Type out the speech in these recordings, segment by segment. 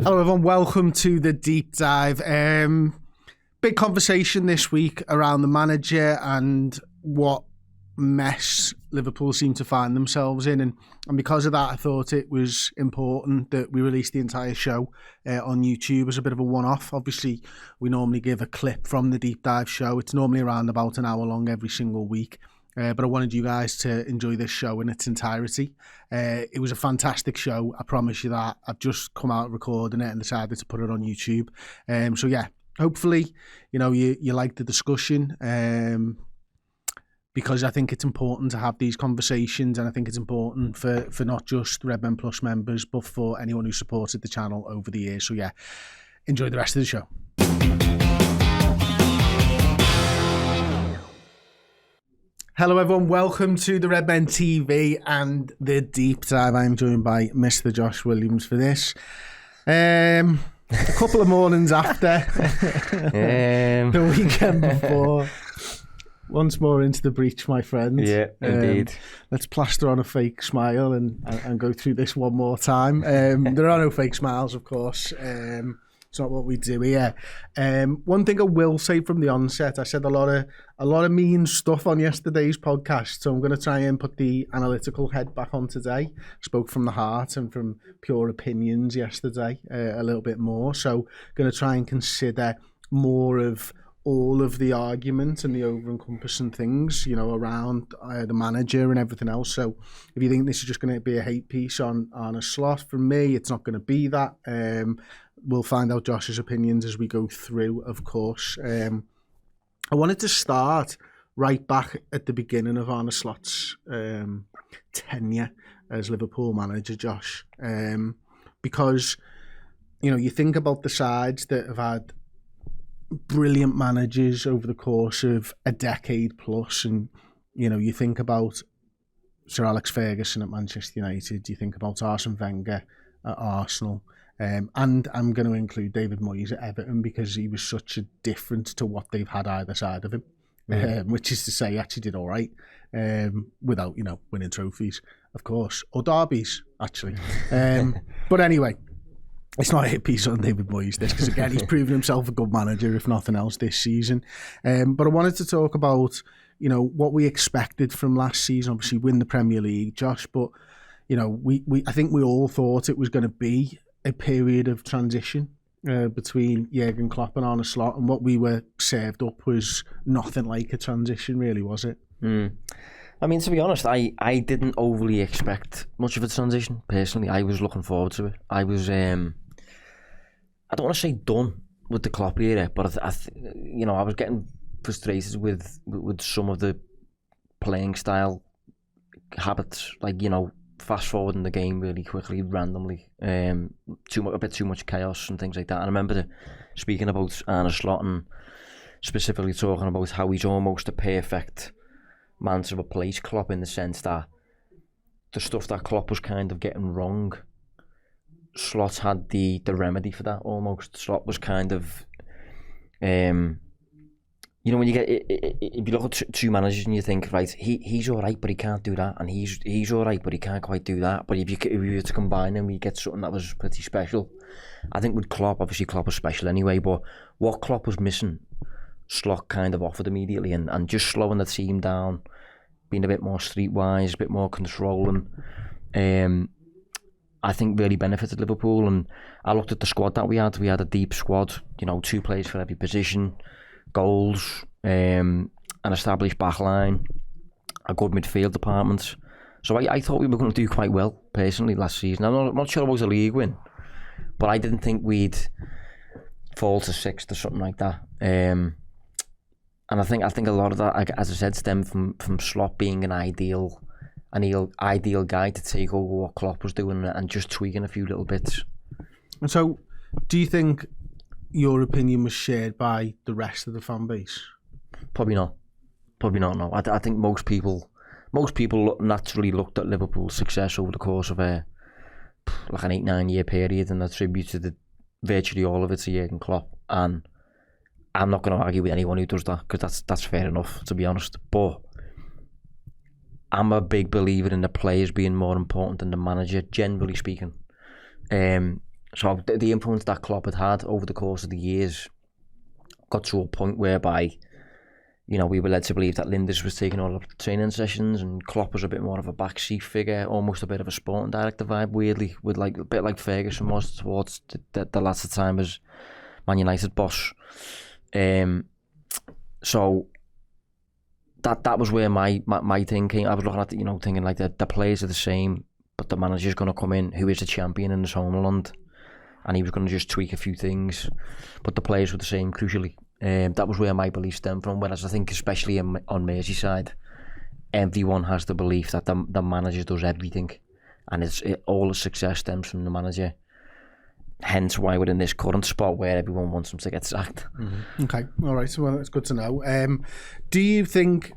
Hello everyone, welcome to the deep dive. Big conversation this week around the manager and what mess Liverpool seem to find themselves in, and because of that I thought it was important that we release the entire show on YouTube as a bit of a one-off. Obviously we normally give a clip from the deep dive show. It's normally around about an hour long every single week. But I wanted you guys to enjoy this show in its entirety. It was a fantastic show, I promise you that. I've just come out recording it and decided to put it on YouTube. So yeah, hopefully, you like the discussion, because I think it's important to have these conversations, and I think it's important for not just Redmen Plus members, but for anyone who supported the channel over the years. So yeah, enjoy the rest of the show. Hello everyone, welcome to the Redmen TV and the deep dive. I'm joined by Mr. Josh Williams for this. A couple of mornings after the weekend before. Once more into the breach, my friend. Yeah, indeed. Let's plaster on a fake smile and go through this one more time. There are no fake smiles, of course. It's not what we do here. One thing I will say from the onset, I said a lot of mean stuff on yesterday's podcast, so I'm going to try and put the analytical head back on today. Spoke from the heart and from pure opinions yesterday a little bit more, so going to try and consider more of all of the argument and the over-encompassing things, around the manager and everything else. So if you think this is just going to be a hate piece on a Slot, from me, it's not going to be that. We'll find out Josh's opinions as we go through, of course. I wanted to start right back at the beginning of Arne Slot's tenure as Liverpool manager, Josh, because, you think about the sides that have had brilliant managers over the course of a decade plus, and, you think about Sir Alex Ferguson at Manchester United, you think about Arsene Wenger at Arsenal, and I'm going to include David Moyes at Everton because he was such a difference to what they've had either side of him, which is to say he actually did all right without, winning trophies, of course, or derbies, actually. But anyway, it's not a hit piece on David Moyes, this, because again, he's proven himself a good manager, if nothing else, this season. But I wanted to talk about, what we expected from last season. Obviously, win the Premier League, Josh, but, I think we all thought it was going to be a period of transition between Jurgen Klopp and Arne Slot, and what we were served up was nothing like a transition, really, was it? I mean, to be honest, I didn't overly expect much of a transition, personally. I was looking forward to it. I was, I don't want to say done with the Klopp era, but I was getting frustrated with some of the playing style habits, like, fast forwarding the game really quickly, randomly, a bit too much chaos and things like that. And I remember speaking about Arne Slot and specifically talking about how he's almost a perfect man to replace Klopp, in the sense that the stuff that Klopp was kind of getting wrong, Slot had the remedy for that almost. Slot was kind of, when you get, if you look at two managers and you think, right, he's all right, but he can't do that, and he's all right, but he can't quite do that. But if you were to combine them, you get something that was pretty special. I think with Klopp, obviously Klopp was special anyway, but what Klopp was missing, Slot kind of offered immediately, and just slowing the team down, being a bit more streetwise, a bit more controlling, I think really benefited Liverpool. And I looked at the squad that we had. We had a deep squad, 2 players for every position, goals, an established back line, a good midfield department. So I thought we were going to do quite well, personally, last season. I'm not sure it was a league win, but I didn't think we'd fall to 6th or something like that. And I think a lot of that, as I said, stemmed from Slot being an ideal guy to take over what Klopp was doing and just tweaking a few little bits. And so, do you think your opinion was shared by the rest of the fan base? Probably not. No. I think most people naturally looked at Liverpool's success over the course of an 8-9 year period and attributed virtually all of it to Jurgen Klopp. And I'm not going to argue with anyone who does that, because that's fair enough, to be honest. But I'm a big believer in the players being more important than the manager, generally speaking. And So the influence that Klopp had over the course of the years got to a point whereby, you know, we were led to believe that Linders was taking all of the training sessions and Klopp was a bit more of a backseat figure, almost a bit of a sporting director vibe, weirdly, with like a bit like Ferguson was towards the last time as Man United boss. So that was where my thing came. I was looking at, you know, thinking like the players are the same, but the manager's going to come in who is a champion in his homeland, and he was going to just tweak a few things, but the players were the same, crucially. That was where my belief stemmed from, whereas I think especially on Merseyside, everyone has the belief that the manager does everything, and all the success stems from the manager. Hence why we're in this current spot where everyone wants him to get sacked. Mm-hmm. Okay, all right, so well, that's good to know. Do you think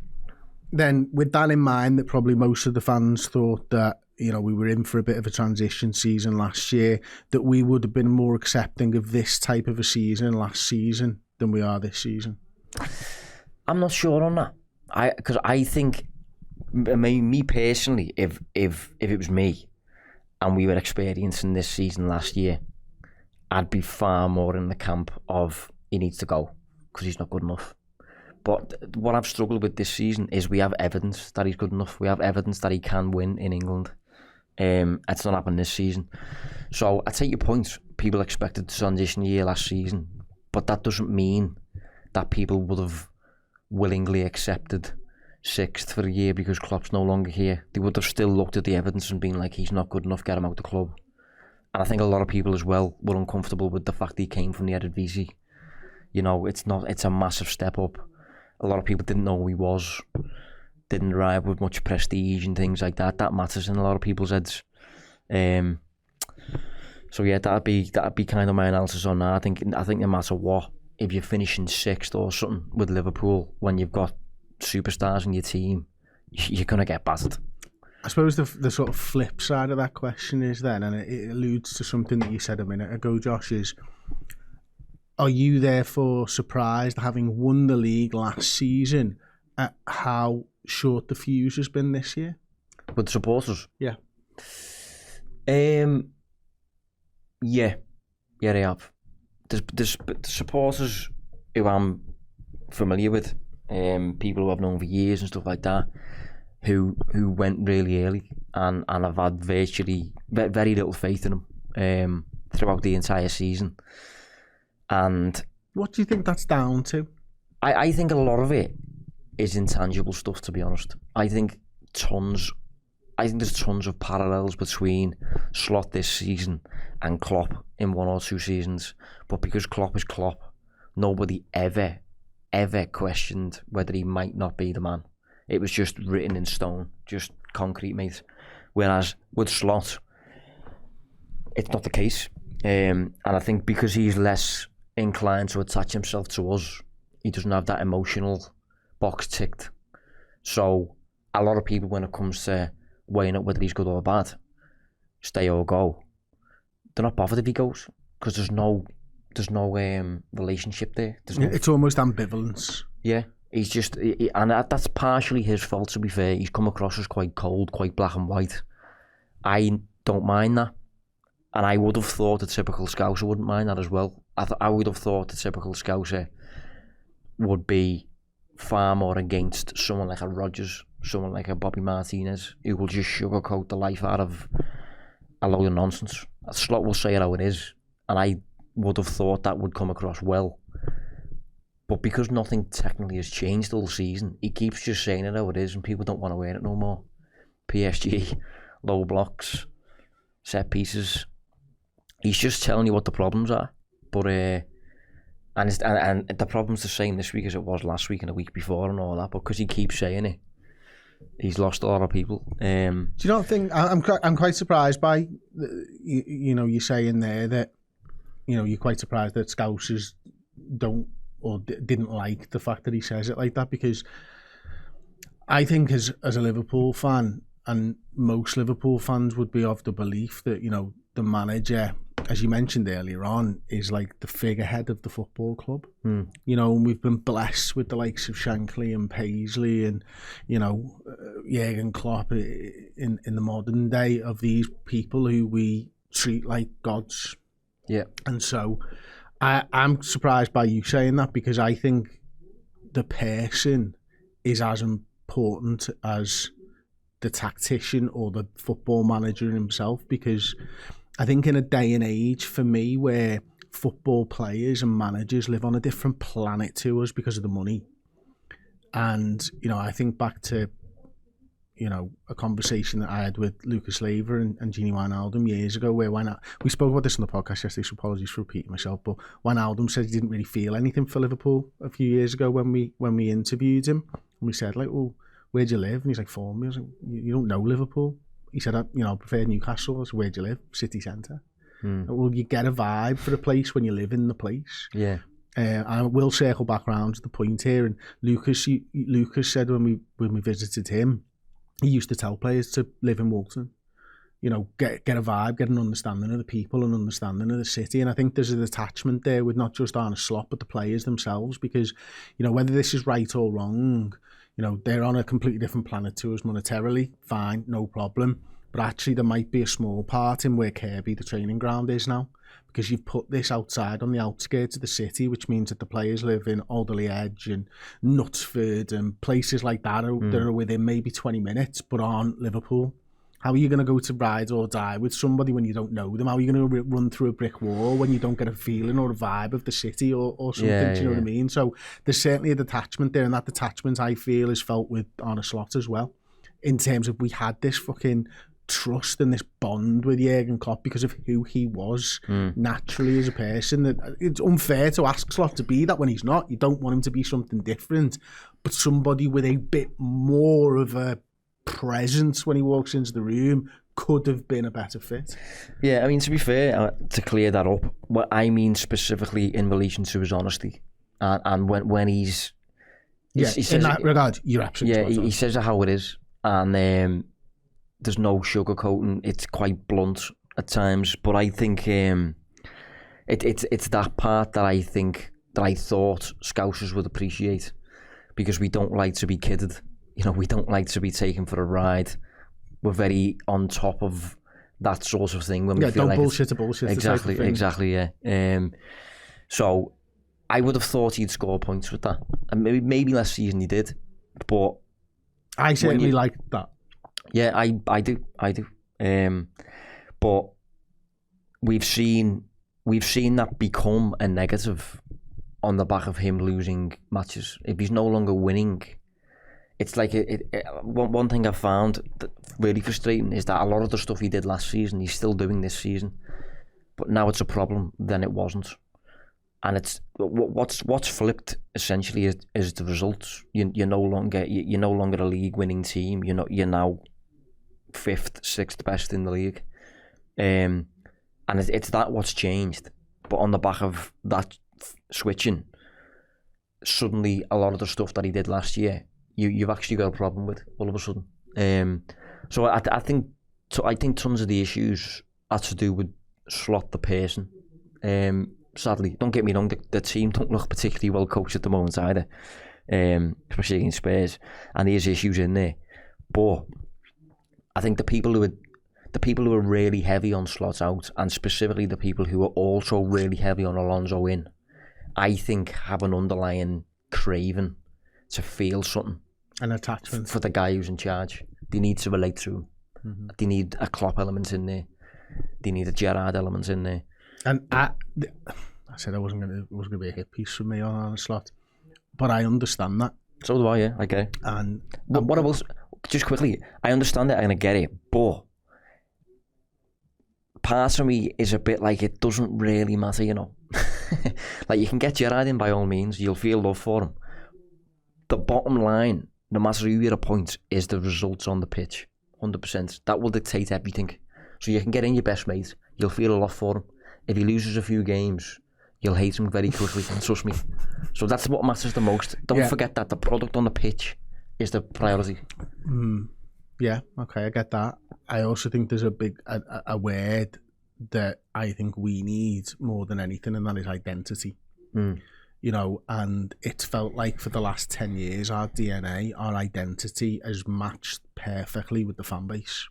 then, with that in mind, that probably most of the fans thought that, you know, we were in for a bit of a transition season last year, that we would have been more accepting of this type of a season last season than we are this season? I'm not sure on that. Because I think, me personally, if it was me and we were experiencing this season last year, I'd be far more in the camp of he needs to go because he's not good enough. But what I've struggled with this season is we have evidence that he's good enough. We have evidence that he can win in England. It's not happened this season. So I take your point. People expected the transition year last season, but that doesn't mean that people would have willingly accepted 6th for a year because Klopp's no longer here. They would have still looked at the evidence and been like, he's not good enough, get him out the club. And I think a lot of people as well were uncomfortable with the fact that he came from the Eredivisie. You know, it's a massive step up. A lot of people didn't know who he was, didn't arrive with much prestige and things like that. That matters in a lot of people's heads. So yeah, that'd be kind of my analysis on that. I think no matter what, if you're finishing 6th or something with Liverpool, when you've got superstars in your team, you're gonna get battered. I suppose the sort of flip side of that question is then, and it alludes to something that you said a minute ago, Josh, is, are you therefore surprised, having won the league last season, at how short the fuse has been this year? With the supporters? Yeah. Yeah, they have. There's supporters who I'm familiar with, people who I've known for years and stuff like that, who went really early and I've had virtually very little faith in them throughout the entire season. And what do you think that's down to? I think a lot of it is intangible stuff, to be honest. I think there's tons of parallels between Slot this season and Klopp in 1 or 2 seasons. But because Klopp is Klopp, nobody ever questioned whether he might not be the man. It was just written in stone, just concrete, mate. Whereas with Slot, it's not the case. And I think because he's less inclined to attach himself to us, he doesn't have that emotional box ticked. So a lot of people, when it comes to weighing up whether he's good or bad, stay or go, they're not bothered if he goes, because there's no relationship there. It's almost ambivalence. Yeah, he's just, and that's partially his fault, to be fair. He's come across as quite cold, quite black and white. I don't mind that, and I would have thought a typical Scouser wouldn't mind that as well. I would have thought a typical Scouser would be far more against someone like a Rodgers, someone like a Bobby Martinez, who will just sugarcoat the life out of a load of nonsense. A Slot will say it how it is, and I would have thought that would come across well. But because nothing technically has changed all season, he keeps just saying it how it is, and people don't want to wear it no more. PSG, low blocks, set pieces. He's just telling you what the problems are. But and the problem's the same this week as it was last week and the week before and all that. But because he keeps saying it, he's lost a lot of people. Do you not think, I'm quite surprised by you saying there that, you know, you're quite surprised that Scousers don't or didn't like the fact that he says it like that, because I think as a Liverpool fan, and most Liverpool fans would be of the belief that, you know, the manager, as you mentioned earlier on, is like the figurehead of the football club. You know, and we've been blessed with the likes of Shankly and Paisley and, you know, Jurgen Klopp in the modern day, of these people who we treat like gods Yeah. And so I'm surprised by you saying that, because I think the person is as important as the tactician or the football manager himself, because I think in a day and age, for me, where football players and managers live on a different planet to us because of the money. And, you know, I think back to, you know, a conversation that I had with Lucas Leiva and Gini Wijnaldum years ago, where we spoke about this on the podcast yesterday, so apologies for repeating myself, but Wijnaldum said he didn't really feel anything for Liverpool a few years ago when we interviewed him. And we said, like, well, where'd you live? And he's like, Formby. I was like, you don't know Liverpool. He said, you know, I prefer Newcastle. I said, where'd you live? City centre. Well, you get a vibe for a place when you live in the place. Yeah. I will circle back around to the point here. And Lucas said when we visited him, he used to tell players to live in Walton. You know, get a vibe, get an understanding of the people and understanding of the city. And I think there's a detachment there with not just Arne Slot, but the players themselves, because, you know, whether this is right or wrong, you know, they're on a completely different planet to us monetarily, fine, no problem. But actually there might be a small part in where Kirby, the training ground, is now, because you've put this outside on the outskirts of the city, which means that the players live in Alderley Edge and Knutsford and places like that that are within maybe 20 minutes, but aren't Liverpool. How are you going to go to ride or die with somebody when you don't know them? How are you going to run through a brick wall when you don't get a feeling or a vibe of the city or something? Do you know what I mean? So there's certainly a detachment there, and that detachment, I feel, is felt with Arne Slot as well, in terms of we had this fucking trust and this bond with Jurgen Klopp because of who he was naturally as a person. That it's unfair to ask Slot to be that when he's not. You don't want him to be something different, but somebody with a bit more of a presence when he walks into the room could have been a better fit. Yeah, I mean, to be fair, to clear that up, what I mean specifically in relation to his honesty, and when he says, in that regard, you're absolutely he says it how it is, and there's no sugarcoating. It's quite blunt at times, but I think it's that part that I thought Scousers would appreciate, because we don't like to be kidded. You know, we don't like to be taken for a ride. We're very on top of that sort of thing when we feel like bullshit to bullshit. Exactly, yeah. So I would have thought he'd score points with that, and maybe last season he did, but I certainly like that. Yeah, I do. But we've seen that become a negative on the back of him losing matches. If he's no longer winning, it's like one thing I found that really frustrating is that a lot of the stuff he did last season, he's still doing this season. But now it's a problem, then it wasn't. And it's what's flipped essentially is the results. You're no longer a league winning team. You're now 5th, 6th best in the league. And it's that what's changed. But on the back of that switching, suddenly a lot of the stuff that he did last year, you've actually got a problem with all of a sudden. So I think tons of the issues are to do with Slot the person. Sadly, don't get me wrong, the team don't look particularly well coached at the moment either, especially against Spurs, and there's issues in there. But I think the people who are really heavy on Slot out, and specifically the people who are also really heavy on Alonso in, I think have an underlying craving to feel something. An attachment. For the guy who's in charge. They need to relate to him. Mm-hmm. They need a Klopp element in there. They need a Gerrard element in there. And I said it wasn't going to be a hit piece for me on Slot, but I understand that. So do I, yeah, I get it. And what I will, just quickly, I understand it and I get it, but part of me is a bit like it doesn't really matter, you know. Like, you can get Gerrard in by all means, you'll feel love for him. The bottom line, no matter who you're appoint, is the results on the pitch. 100%. That will dictate everything. So you can get in your best mate, you'll feel a lot for him. If he loses a few games, you'll hate him very quickly, trust me. So that's what matters the most. Don't forget that the product on the pitch is the priority. Yeah, okay, I get that. I also think there's a word that I think we need more than anything, and that is identity. You know, and it's felt like for the last 10 years, our DNA, our identity has matched perfectly with the fan base.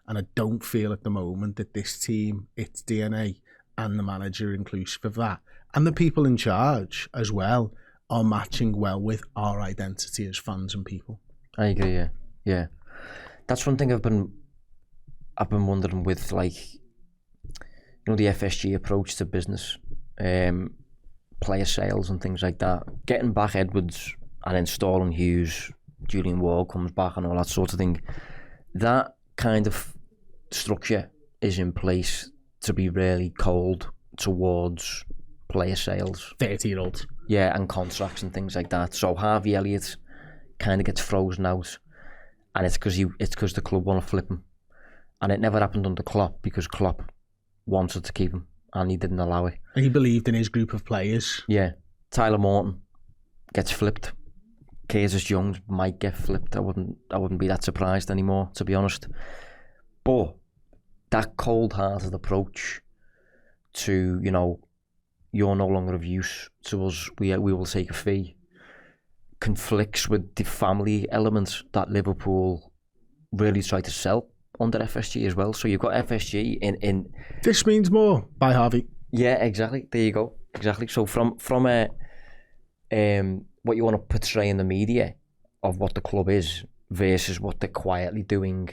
And I don't feel at the moment that this team, its DNA and the manager inclusive of that, and the people in charge as well, are matching well with our identity as fans and people. I agree. Yeah. That's one thing I've been wondering with, like, the FSG approach to business, player sales and things like that. Getting back Edwards and installing Hughes, Julian Ward comes back and all that sort of thing. That kind of structure is in place to be really cold towards player sales. 30-year-olds. Yeah, and contracts and things like that. So Harvey Elliott kind of gets frozen out, and it's because the club want to flip him. And it never happened under Klopp, because Klopp wanted to keep him and he didn't allow it. And he believed in his group of players. Yeah. Tyler Morton gets flipped. Curtis Jones might get flipped. I wouldn't be that surprised anymore, to be honest. But that cold-hearted approach to, you're no longer of use to us, we will take a fee, conflicts with the family element that Liverpool really try to sell under FSG as well. So you've got FSG in This means more by Harvey. Yeah, exactly. There you go. Exactly. So from a what you want to portray in the media of what the club is versus what they're quietly doing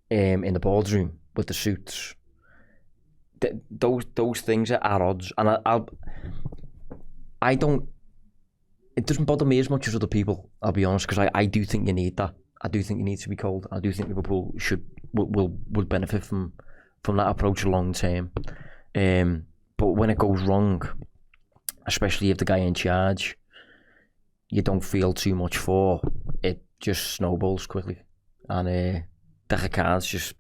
in the boardroom with the suits. Those things are at odds, and I don't. It doesn't bother me as much as other people, I'll be honest, because I do think you need that. I do think you need to be cold. I do think Liverpool would benefit from that approach long term. But when it goes wrong, especially if the guy in charge, you don't feel too much for, it just snowballs quickly, and deck of cards just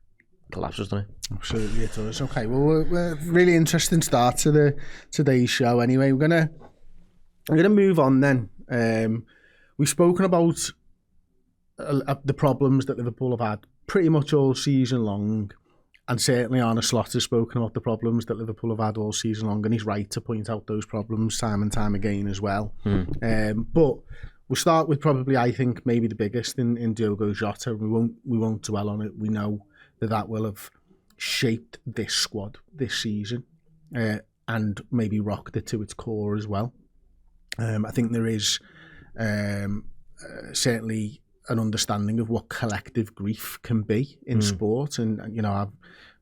collapses, doesn't it? Absolutely, it does. Okay, well, we're really interesting start to today's show. Anyway, we're gonna move on then. We've spoken about the problems that Liverpool have had pretty much all season long, and certainly Arne Slot has spoken about the problems that Liverpool have had all season long, and he's right to point out those problems time and time again as well. But we'll start with probably, I think, maybe the biggest in Diogo Jota. We won't dwell on it. We know that will have shaped this squad this season, and maybe rocked it to its core as well. I think there is certainly an understanding of what collective grief can be in sport, and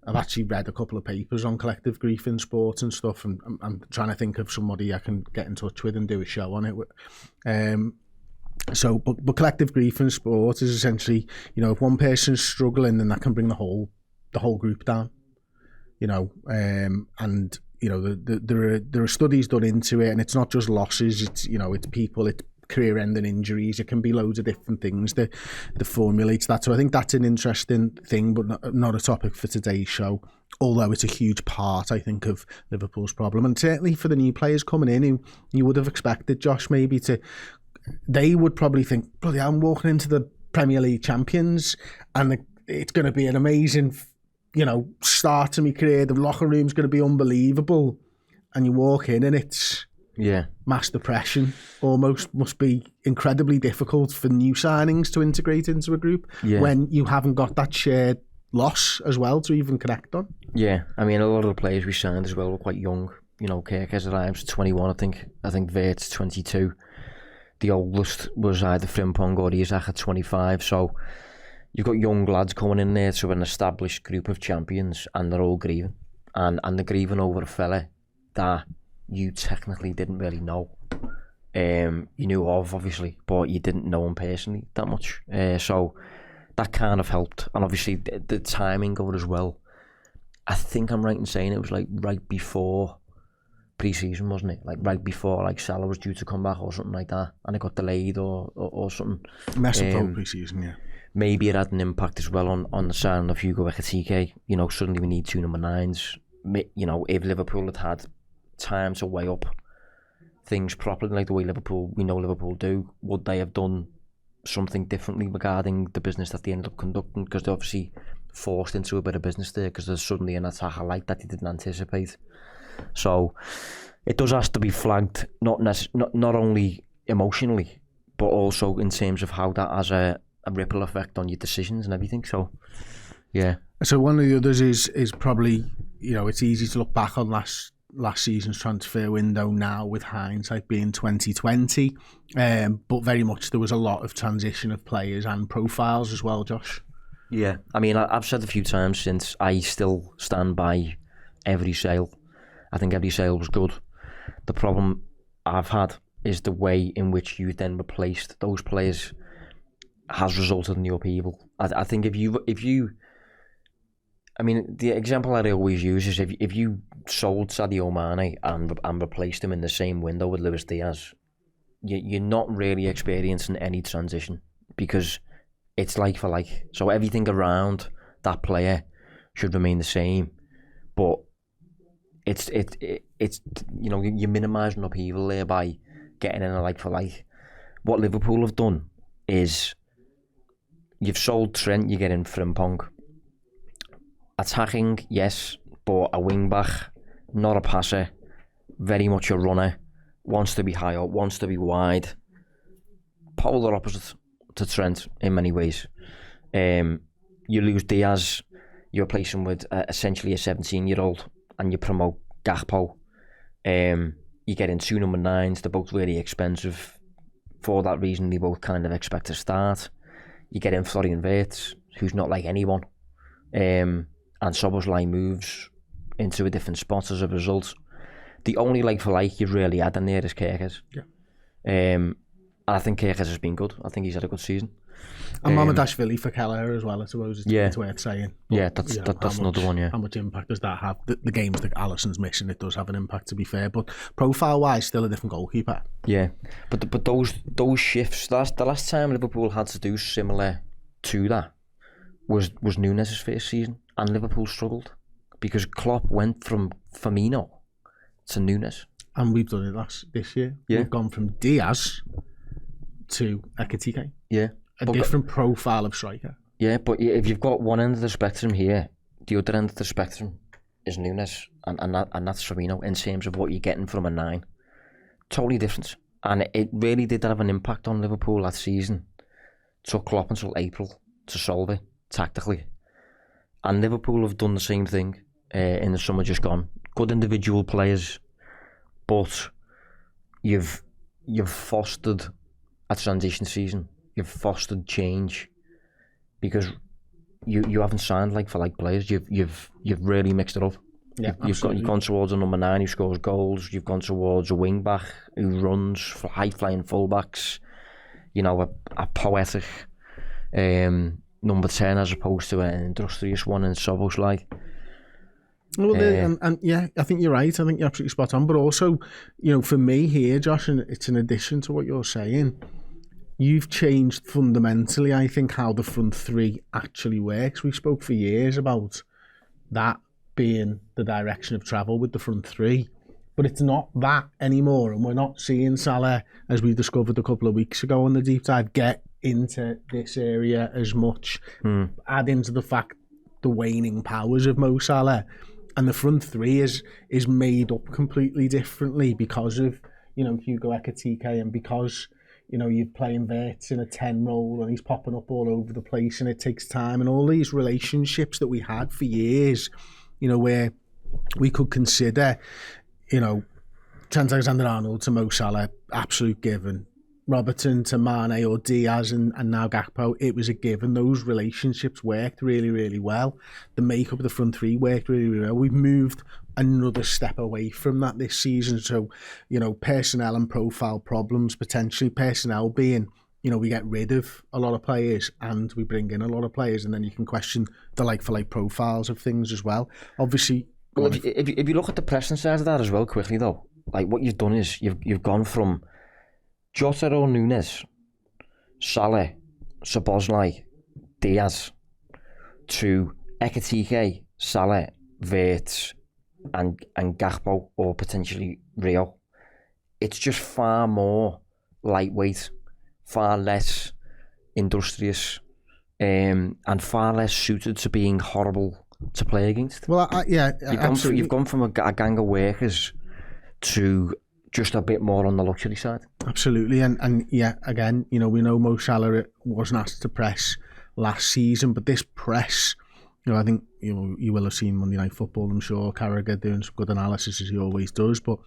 I've actually read a couple of papers on collective grief in sport and stuff, and I'm trying to think of somebody I can get in touch with and do a show on it. But collective grief in sport is essentially, if one person's struggling, then that can bring the whole group down. And there are studies done into it, and it's not just losses. It's it's people, it's career-ending injuries. It can be loads of different things that formulates that. So I think that's an interesting thing, but not a topic for today's show. Although it's a huge part, I think, of Liverpool's problem, and certainly for the new players coming in, who you would have expected, Josh, maybe they would probably think, bloody hell, I'm walking into the Premier League champions, and it's going to be an amazing, start to my career. The locker room's going to be unbelievable, and you walk in and it's mass depression. Almost must be incredibly difficult for new signings to integrate into a group when you haven't got that shared loss as well to even connect on. Yeah, I mean, a lot of the players we signed as well were quite young. Kirk has arrived 21, I think Vert's 22. The oldest was either Frimpong or Isaac at 25. So you've got young lads coming in there to an established group of champions, and they're all grieving. And they're grieving over a fella that you technically didn't really know. You knew of, obviously, but you didn't know him personally that much. So that kind of helped. And obviously the timing of it as well. I think I'm right in saying it was like right before pre-season, wasn't it? Like right before Salah was due to come back or something like that, and it got delayed or something. Messing pre-season, yeah. Maybe it had an impact as well on the signing of Hugo Ekitike. Suddenly we need 2 number 9s. If Liverpool had time to weigh up things properly, like the way we know Liverpool do, would they have done something differently regarding the business that they ended up conducting? Because they obviously forced into a bit of business there, because there's suddenly an attack like that they didn't anticipate. So it does have to be flagged, not only emotionally, but also in terms of how that has a ripple effect on your decisions and everything. So, yeah. So one of the others is probably, it's easy to look back on last season's transfer window now with hindsight being 2020, but very much there was a lot of transition of players and profiles as well, Josh. Yeah, I mean, I've said a few times since, I still stand by every sale. I think every sale was good. The problem I've had is the way in which you then replaced those players has resulted in the upheaval. I think if you I mean, the example I always use is if you sold Sadio Mane and replaced him in the same window with Luis Diaz, you're not really experiencing any transition, because it's like for like. So everything around that player should remain the same, but it's you're minimising upheaval there by getting in a like for like. What Liverpool have done is, you've sold Trent, you get in Frimpong. Attacking, yes, but a wing back, not a passer, very much a runner, wants to be high up, wants to be wide. Polar opposite to Trent in many ways. You lose Diaz, you replace him with essentially a 17-year-old, and you promote Gakpo. You get in two number 9s, they're both really expensive. For that reason, they both kind of expect to start. You get in Florian Wirtz, who's not like anyone. And Szoboszlai moves into a different spot as a result. The only like for like you've really had in there is Kerkez. Yeah. And I think Kerkez has been good. I think he's had a good season. And Mamadashvili for Kelleher as well, I suppose. It's worth saying. But, yeah, that's another one, yeah. How much impact does that have? The games that Alisson's missing, it does have an impact, to be fair. But profile-wise, still a different goalkeeper. Yeah, but those shifts, the last time Liverpool had to do similar to that was Núñez's first season, and Liverpool struggled because Klopp went from Firmino to Núñez. And we've done it this year. Yeah. We've gone from Diaz to Ekitike. Yeah. A different profile of striker. Yeah, but if you've got one end of the spectrum here, the other end of the spectrum is Núñez, and that's Firmino in terms of what you're getting from a 9. Totally different. And it really did have an impact on Liverpool that season. It took Klopp until April to solve it tactically. And Liverpool have done the same thing in the summer just gone. Good individual players, but you've fostered a transition season. You've fostered change because you haven't signed like for like players. You've really mixed it up. Yeah, you've gone towards a number 9 who scores goals. You've gone towards a wing back who runs, for high flying fullbacks. You know, a poetic number 10 as opposed to an industrious one in Szoboszlai. Well, and yeah, I think you're right. I think you're absolutely spot on. But also, for me here, Josh, and it's in addition to what you're saying, you've changed fundamentally, I think, how the front three actually works. We spoke for years about that being the direction of travel with the front three, but it's not that anymore. And we're not seeing Salah, as we discovered a couple of weeks ago on the deep dive, get into this area as much. Add into the fact the waning powers of Mo Salah, and the front three is made up completely differently because of Hugo Ekitike, and because you're playing Wirtz in a 10 role and he's popping up all over the place, and it takes time, and all these relationships that we had for years, where we could consider Trent Alexander-Arnold to Mo Salah, absolute given. Robertson to Mane or Diaz and now Gakpo, it was a given. Those relationships worked really, really well. The makeup of the front three worked really, really well. We've moved another step away from that this season. So, personnel and profile problems, potentially personnel being, we get rid of a lot of players and we bring in a lot of players, and then you can question the like-for-like profiles of things as well. Obviously... Well, if you look at the pressing side of that as well quickly though, like what you've done is you've gone from Jota or Núñez, Salah, Szoboszlai, Diaz, to Ekitike, Salah, Wirtz, and Gakpo, or potentially Rio. It's just far more lightweight, far less industrious, and far less suited to being horrible to play against. Well, you've gone from a gang of workers to just a bit more on the luxury side. Absolutely, and yeah, again, we know Mo Salah wasn't asked to press last season, but this press I think you will have seen Monday Night Football. I'm sure Carragher doing some good analysis as he always does. But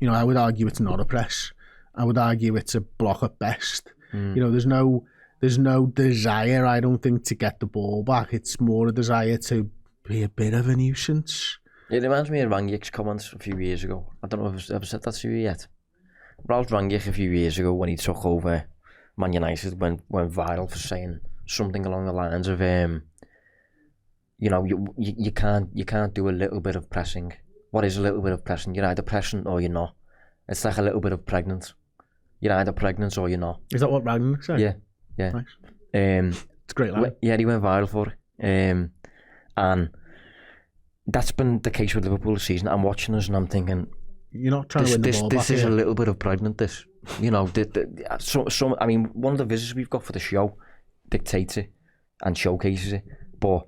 I would argue it's not a press. I would argue it's a block at best. There's no desire, I don't think, to get the ball back. It's more a desire to be a bit of a nuisance. It reminds me of Rangnick's comments a few years ago. I don't know if I've ever said that to you yet. Ralph Rangnick a few years ago, when he took over Man United, went viral for saying something along the lines of you can't do a little bit of pressing. What is a little bit of pressing? You're either pressing or you're not. It's like a little bit of pregnant. You're either pregnant or you're not. Is that what Ragnar said? Yeah. Nice. It's a great line. Yeah, he went viral for it. And that's been the case with Liverpool this season. I'm watching us and I'm thinking, you're not trying to win the ball back. This is a little bit of pregnant. This, I mean, one of the visitors we've got for the show dictates it and showcases it, but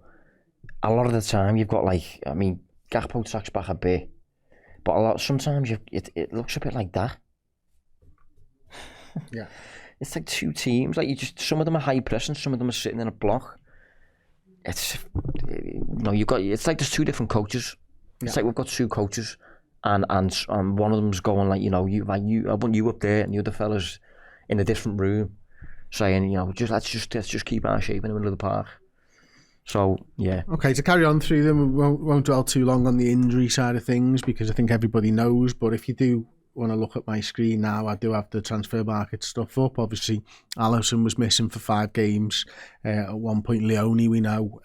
a lot of the time you've got Gakpo tracks back a bit, but sometimes it looks a bit like that. Yeah, it's like two teams. Like some of them are high pressing, some of them are sitting in a block. It's it's like there's two different coaches. It's like we've got two coaches, and one of them's going I want you up there, and the other fella's in a different room, saying let's just keep our shape in the middle of the park. So, yeah. Okay, to carry on through them, we won't dwell too long on the injury side of things because I think everybody knows, but if you do want to look at my screen now, I do have the transfer market stuff up. Obviously, Alisson was missing for 5 games. At one point, Leone, we know,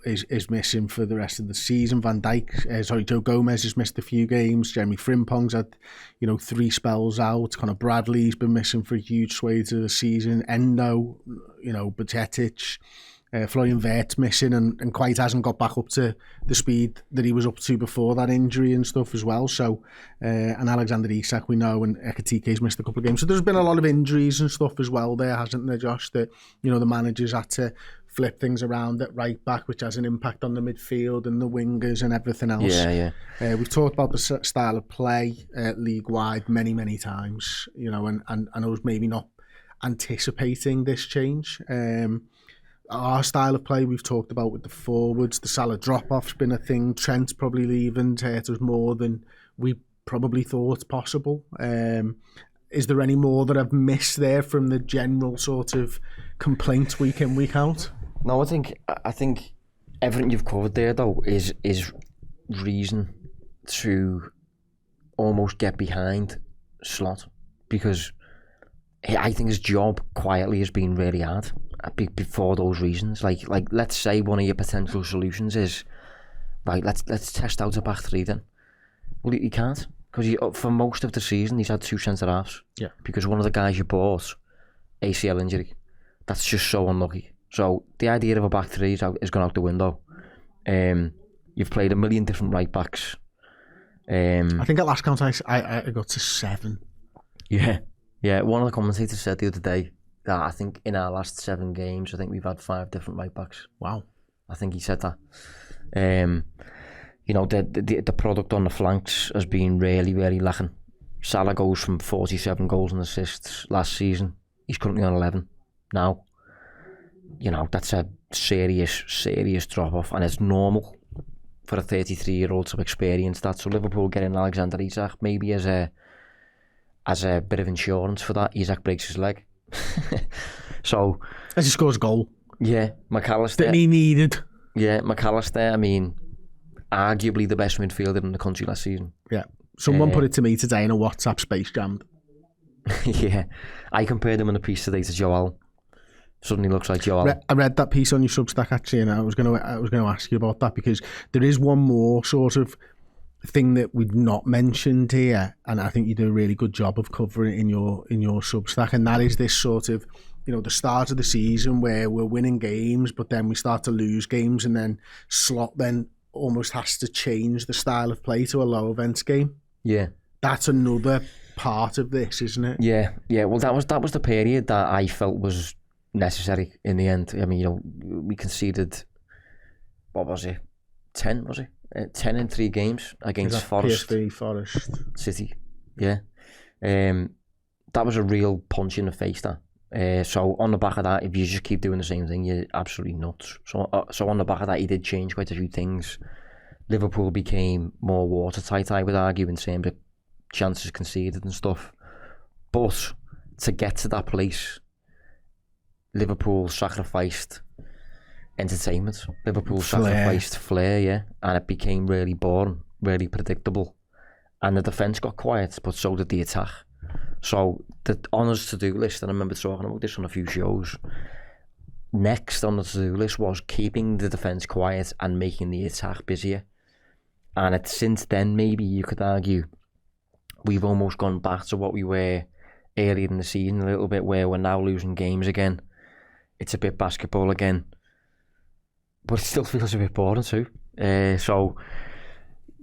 is missing for the rest of the season. Joe Gomez has missed a few games. Jeremy Frimpong's had, 3 spells out. Conor Bradley's been missing for a huge swathe of the season. Endo, Bajcetic, Florian Wirtz missing and quite hasn't got back up to the speed that he was up to before that injury and stuff as well. So, and Alexander Isak, we know, and Ekitike's missed a couple of games. So there's been a lot of injuries and stuff as well there, hasn't there, Josh? That, the managers had to flip things around at right back, which has an impact on the midfield and the wingers and everything else. Yeah. We've talked about the style of play league-wide many times, and I was maybe not anticipating this change. Our style of play we've talked about with the forwards, the Salah drop-off's been a thing. Trent's probably leaving to hurt us more than we probably thought possible. Is there any more that I've missed there from the general sort of complaints week in, week out? No, I think everything you've covered there though is reason to almost get behind Slot, because I think his job quietly has been really hard before those reasons. Like let's say one of your potential solutions is, right, let's test out a back 3 then. Well, you can't, because for most of the season he's had 2 centre halves. Yeah. Because one of the guys you bought, ACL injury. That's just so unlucky. So the idea of a back 3 is gone out the window. You've played a million different right backs. I think at last count I got to 7. Yeah. One of the commentators said the other day that I think in our last 7 games, I think we've had 5 different right backs. Wow. I think he said that. The product on the flanks has been really, really lacking. Salah goes from 47 goals and assists last season. He's currently on 11 now. That's a serious drop off, and it's normal for a 33-year-old to experience that. So Liverpool getting Alexander Isak maybe as a bit of insurance for that. Isak breaks his leg. So as he scores a goal. Yeah, McAllister. That he needed. Yeah, McAllister, I mean, arguably the best midfielder in the country last season. Yeah. Someone put it to me today in a WhatsApp space jammed. Yeah. I compared him in a piece today to Joel. Suddenly looks like Joel. I read that piece on your Substack actually, and I was going to ask you about that, because there is one more sort of thing that we've not mentioned here, and I think you do a really good job of covering it in your Substack, and that is this sort of, the start of the season where we're winning games, but then we start to lose games, and then Slot then almost has to change the style of play to a low events game. Yeah, that's another part of this, isn't it? Yeah. Well, that was the period that I felt was necessary in the end. I mean, we conceded, what was it? 10 was it? 10 in 3 games against Forest. PSV, Forest. City. Yeah. That was a real punch in the face, that. So on the back of that, if you just keep doing the same thing, you're absolutely nuts. So on the back of that, he did change quite a few things. Liverpool became more watertight, I would argue, in terms of chances conceded and stuff. But to get to that place, Liverpool sacrificed entertainment. Liverpool sacrificed flair, yeah, and it became really boring, really predictable. And the defence got quiet, but so did the attack. So the honours to-do list, and I remember talking about this on a few shows, next on the to-do list was keeping the defence quiet and making the attack busier. And it's since then, maybe you could argue, we've almost gone back to what we were earlier in the season a little bit, where we're now losing games again. It's a bit basketball again, but it still feels a bit boring too. So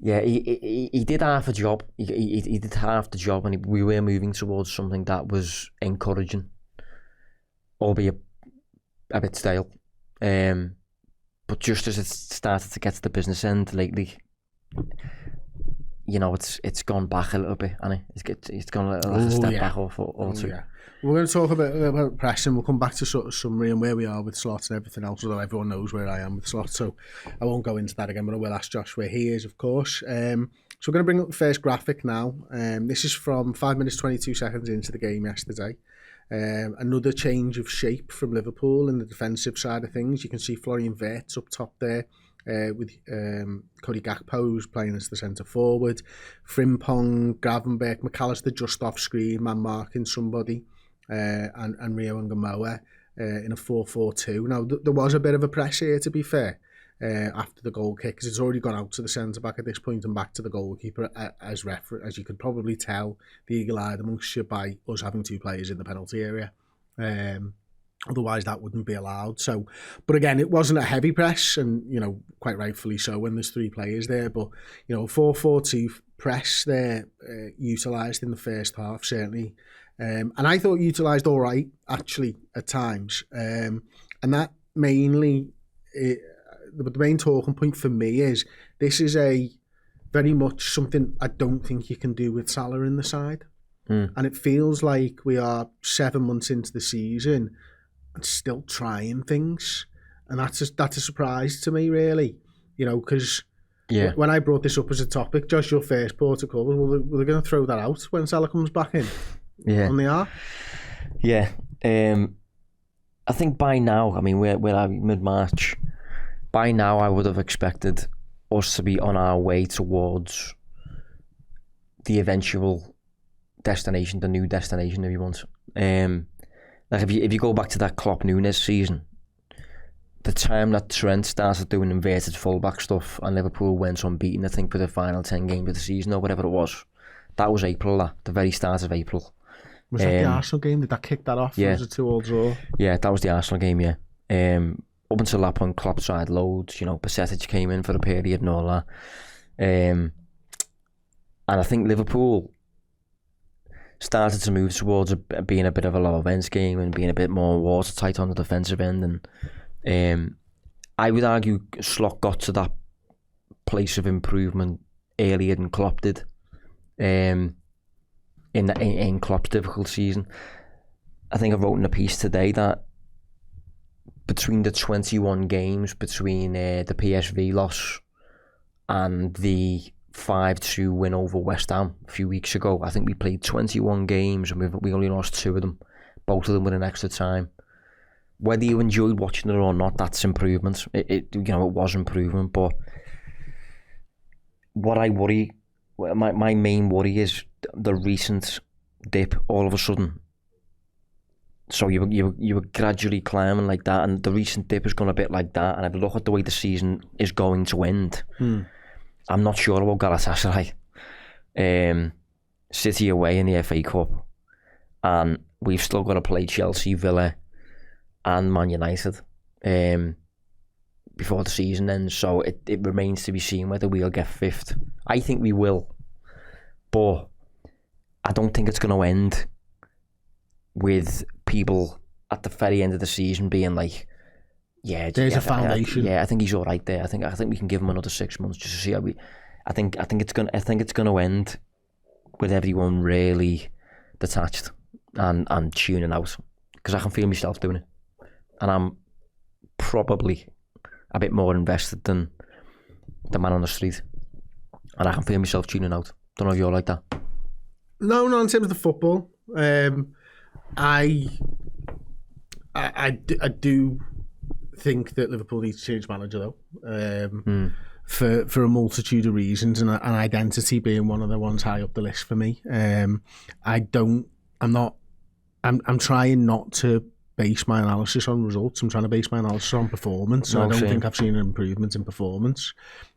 yeah, he did half a job. He did half the job, and we were moving towards something that was encouraging, albeit a bit stale. But just as it started to get to the business end lately, you know, it's gone back a little bit, and it's gone a little step back or two. Yeah. We're going to talk about pressing. We'll come back to sort of summary and where we are with slots and everything else, although everyone knows where I am with slots, so I won't go into that again, but I will ask Josh where he is, of course. So we're going to bring up the first graphic now. This is from 5 minutes 22 seconds into the game yesterday. Another change of shape from Liverpool in the defensive side of things. You can see Florian Wirtz up top there, with Cody Gakpo, who's playing as the centre forward, Frimpong, Gravenberch, McAllister just off screen, man marking somebody, and Rio and Gamoa in a 4-4-2. Now, there was a bit of a press here, to be fair, after the goal kick, because it's already gone out to the centre back at this point and back to the goalkeeper as you could probably tell, the eagle-eyed amongst you, by us having two players in the penalty area. Otherwise, that wouldn't be allowed. So, but again, it wasn't a heavy press, and, you know, quite rightfully so when there's three players there. But, you know, 4-4-2 press there, utilised in the first half, certainly. And I thought utilised all right, actually, at times. And that mainly, the main talking point for me is, this is a very much something I don't think you can do with Salah in the side. And it feels like we are 7 months into the season and still trying things, and that's a surprise to me, really, you know, because when I brought this up as a topic, Josh, your first protocol, well, they're going to throw that out when Salah comes back in. And they are. I think by now, I mean, we're mid-March. By now, I would have expected us to be on our way towards the eventual destination, the new destination, if you want. Like if you go back to that Klopp Nunes season, the time that Trent started doing inverted fullback stuff and Liverpool went unbeaten, I think, for the final 10 games of the season or whatever it was, that was April, the very start of April. Was that the Arsenal game? Did that kick that off? Yeah. Was it 2-2 draw? Yeah, that was the Arsenal game, yeah. Up until that point, Klopp tried loads, you know, Persetic came in for a period and all that. And I think Liverpool started to move towards being a bit of a lower bench game and being a bit more watertight on the defensive end. And I would argue Slot got to that place of improvement earlier than Klopp did. In Klopp's difficult season, I think I wrote in a piece today that between the 21 games between the PSV loss and the 5-2 win over West Ham a few weeks ago, I think we played 21 games and we only lost 2 of them. Both of them with an extra time. Whether you enjoyed watching it or not, that's improvement. It was improvement, but what I worry, my main worry is the recent dip all of a sudden. So you were gradually climbing like that, and the recent dip has gone a bit like that, and if you look at the way the season is going to end, I'm not sure about Galatasaray. City away in the FA Cup, and we've still got to play Chelsea, Villa and Man United before the season ends, so it remains to be seen whether we'll get 5th. I think we will, but I don't think it's going to end with people at the very end of the season being like, there's a foundation. I think he's all right there. I think we can give him another 6 months just to see how we. I think it's gonna end with everyone really detached and tuning out, because I can feel myself doing it, and I'm probably a bit more invested than the man on the street, and I can feel myself tuning out. Don't know if you're like that. No, not in terms of the football. I do think that Liverpool needs to change manager though. For a multitude of reasons, and identity being one of the ones high up the list for me. I'm trying not to base my analysis on results. I'm trying to base my analysis on performance. I don't think I've seen an improvement in performance.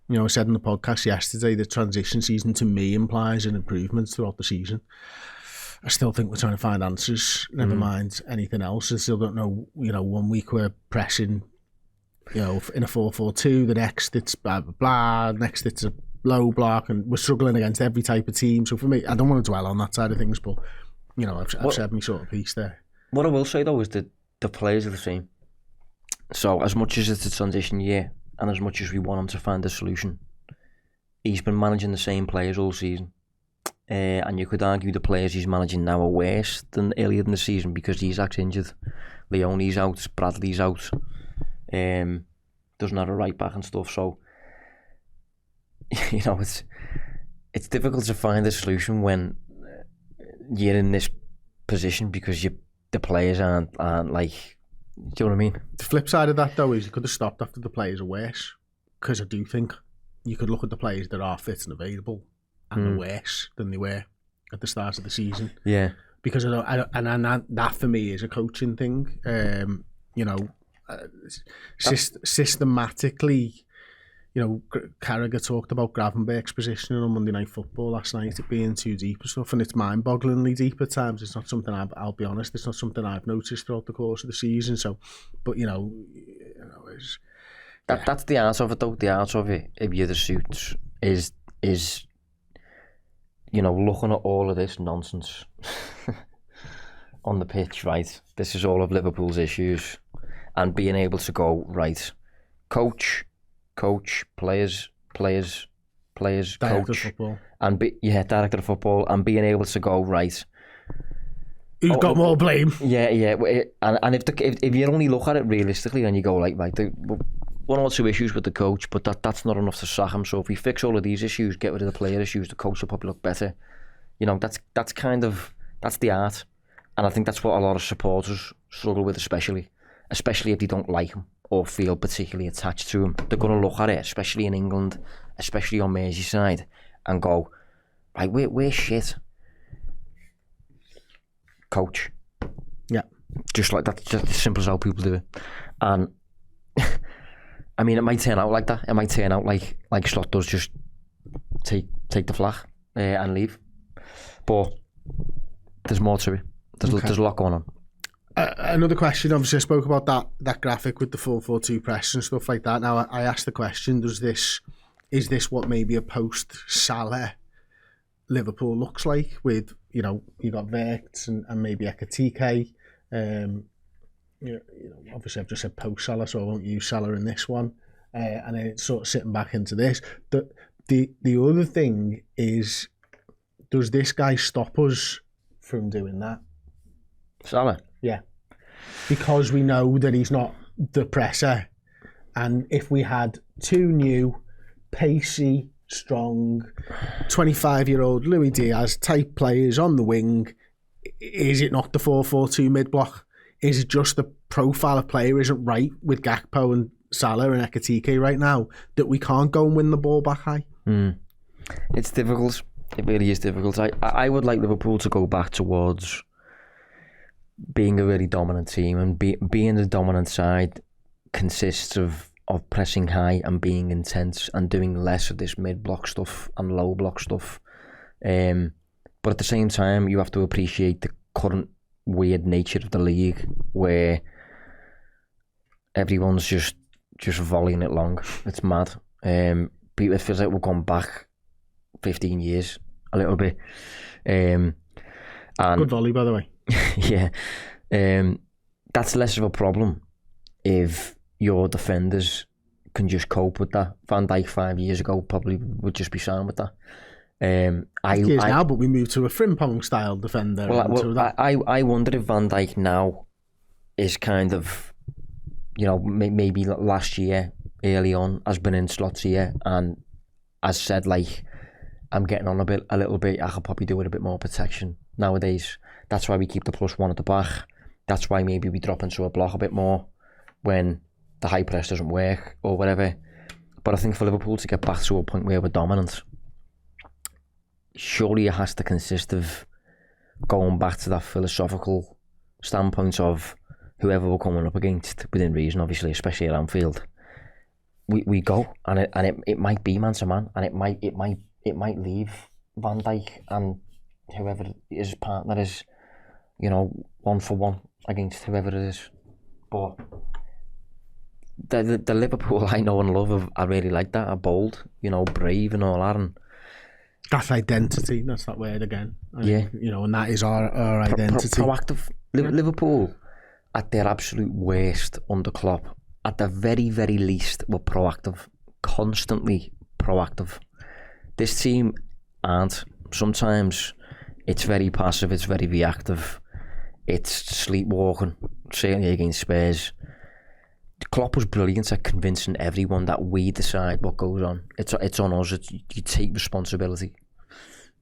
You know, I said in the podcast yesterday that transition season to me implies an improvement throughout the season. I still think we're trying to find answers, never mind anything else. I still don't know, you know, 1 week we're pressing, you know, in a 4-4-2, the next it's blah, blah, blah, next it's a low block, and we're struggling against every type of team. So for me, I don't want to dwell on that side of things, but, you know, I've said my sort of piece there. What I will say though is that the players are the same. So as much as it's a transition year, and as much as we want him to find a solution, he's been managing the same players all season. And you could argue the players he's managing now are worse than earlier in the season because Isak's injured, Leone's out, Bradley's out, doesn't have a right back and stuff. So, you know, it's difficult to find a solution when you're in this position because the players aren't like, do you know what I mean? The flip side of that though is you could have stopped after the players are worse, because I do think you could look at the players that are fit and available and they're worse than they were at the start of the season. Yeah, because that for me is a coaching thing. You know, systematically. You know, Carragher talked about Gravenberch's position on Monday Night Football last night, it being too deep and stuff, and it's mind-bogglingly deep at times. It's not something I'll be honest, it's not something I've noticed throughout the course of the season. So, but you know, that's the art of it though. The art of it, if you're the suits, is you know, looking at all of this nonsense on the pitch, right? This is all of Liverpool's issues, and being able to go, right, coach, players, director coach, of football, and director of football, and being able to go, right, who's got more blame? Yeah, and if you only look at it realistically and you go like, right, one or two issues with the coach, but that's not enough to sack him. So if we fix all of these issues, get rid of the player issues, the coach will probably look better. You know, that's the art, and I think that's what a lot of supporters struggle with, especially if they don't like him or feel particularly attached to him. They're going to look at it, especially in England, especially on Merseyside, and go, right, we're shit. Coach. Yeah. Just like that, just as simple as how people do it. And I mean, it might turn out like that. It might turn out like Slot does, just take the flag and leave. But there's more to it. There's a lot going on. Another question, obviously I spoke about that graphic with the 4-4-2 press and stuff like that. Now I asked the question, is this what maybe a post-Salah Liverpool looks like, with, you know, you got Wirtz and maybe Ekitike. You know, obviously I've just said post-Salah, so I won't use Salah in this one. And then it's sort of sitting back into this. The other thing is, does this guy stop us from doing that? Salah? Yeah. Because we know that he's not the presser. And if we had two new, pacey, strong, 25-year-old Luis Diaz type players on the wing, is it not the 4-4-2 mid-block? Is it just the profile of player isn't right with Gakpo and Salah and Ekitike right now, that we can't go and win the ball back high? It's difficult. It really is difficult. I would like Liverpool to go back towards being a really dominant team, and being the dominant side consists of pressing high and being intense and doing less of this mid-block stuff and low-block stuff. But at the same time, you have to appreciate the current weird nature of the league, where everyone's just volleying it long. It's mad. It feels like we've gone back 15 years a little bit. And good volley, by the way. Yeah. That's less of a problem if your defenders can just cope with that. Van Dijk 5 years ago probably would just be sound with that. Now, but we moved to a Frimpong style defender. I wonder if Van Dijk now is kind of, you know, maybe last year, early on, has been in slots here and has said, like, I'm getting on a little bit, I could probably do with a bit more protection nowadays. That's why we keep the +1 at the back. That's why maybe we drop into a block a bit more when the high press doesn't work or whatever. But I think for Liverpool to get back to a point where we're dominant, surely it has to consist of going back to that philosophical standpoint of whoever we're coming up against, within reason, obviously, especially at Anfield. We go, and it might be man to man, and it might leave Van Dijk and whoever his partner is, you know, 1-for-1 against whoever it is. But the Liverpool I know and love, I really like that. Are bold, you know, brave and all that. And that's identity. That's that word again. Yeah. You know, and that is our identity. Proactive. Liverpool, at their absolute worst under Klopp, at the very, very least, were proactive. Constantly proactive. This team aren't. Sometimes it's very passive, it's very reactive. It's sleepwalking, certainly against Spurs. Klopp was brilliant at convincing everyone that we decide what goes on. It's on us. You take responsibility.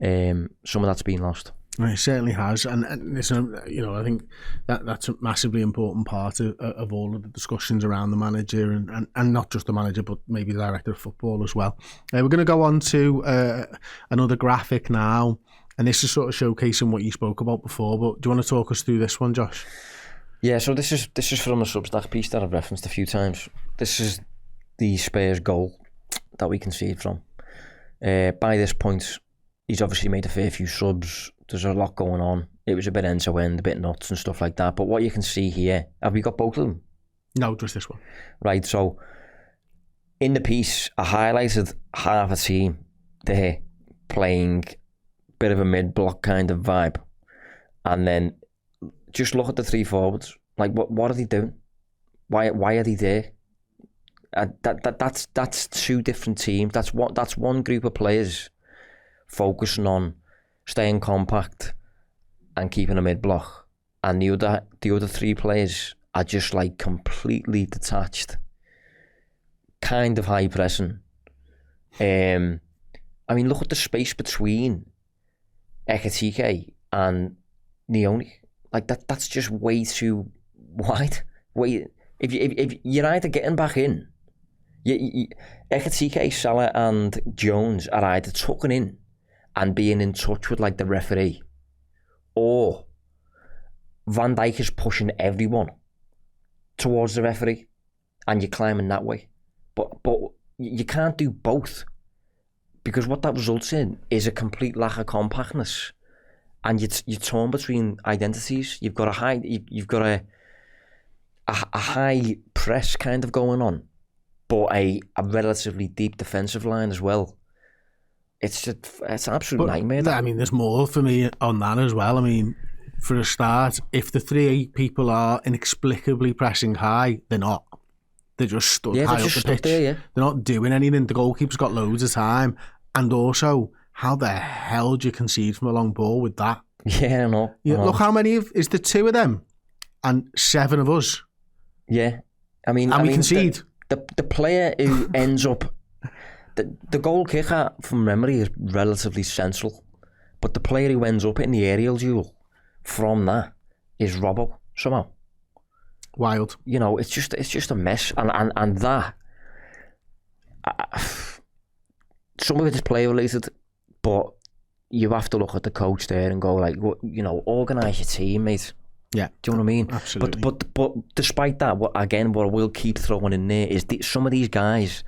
Some of that's been lost. It certainly has, and listen, you know, I think that's a massively important part of all of the discussions around the manager, and not just the manager, but maybe the director of football as well. We're going to go on to another graphic now, and this is sort of showcasing what you spoke about before. But do you want to talk us through this one, Josh? Yeah, so this is from a Substack piece that I've referenced a few times. This is the Spurs goal that we conceded from. By this point, he's obviously made a fair few subs. There's a lot going on. It was a bit end-to-end, a bit nuts and stuff like that. But what you can see here, have we got both of them? No, just this one. Right, so in the piece, I highlighted half a team there playing a bit of a mid-block kind of vibe. And then just look at the three forwards. Like, what are they doing? Why are they there? That's two different teams. That's one group of players focusing on staying compact and keeping a mid-block, and the other three players are just like completely detached, kind of high pressing. I mean, look at the space between Ekitike and Nioni. Like that's just way too wide. If you're either getting back in, Ekitike, Salah and Jones are either tucking in and being in touch with like the referee, or Van Dijk is pushing everyone towards the referee and you're climbing that way. But you can't do both, because what that results in is a complete lack of compactness, and you're torn between identities. You've got a high press kind of going on, but a relatively deep defensive line as well. It's an absolute nightmare. I mean, there's more for me on that as well. I mean, for a start, if the three people are inexplicably pressing high, they're not. They're just stood high up the pitch. They're not doing anything. The goalkeeper's got loads of time. And also, how the hell do you concede from a long ball with that? Yeah, I know. Look how many is the two of them and 7 of us. Yeah. I mean, we concede. The player who ends up... The goal kicker, from memory, is relatively central, but the player who ends up in the aerial duel from that is Robbo somehow. Wild. You know, it's just a mess, and that some of it is player related, but you have to look at the coach there and go like, you know, organise your team, mate. Yeah. Do you know what I mean? Absolutely. But despite that, what I will keep throwing in there is some of these guys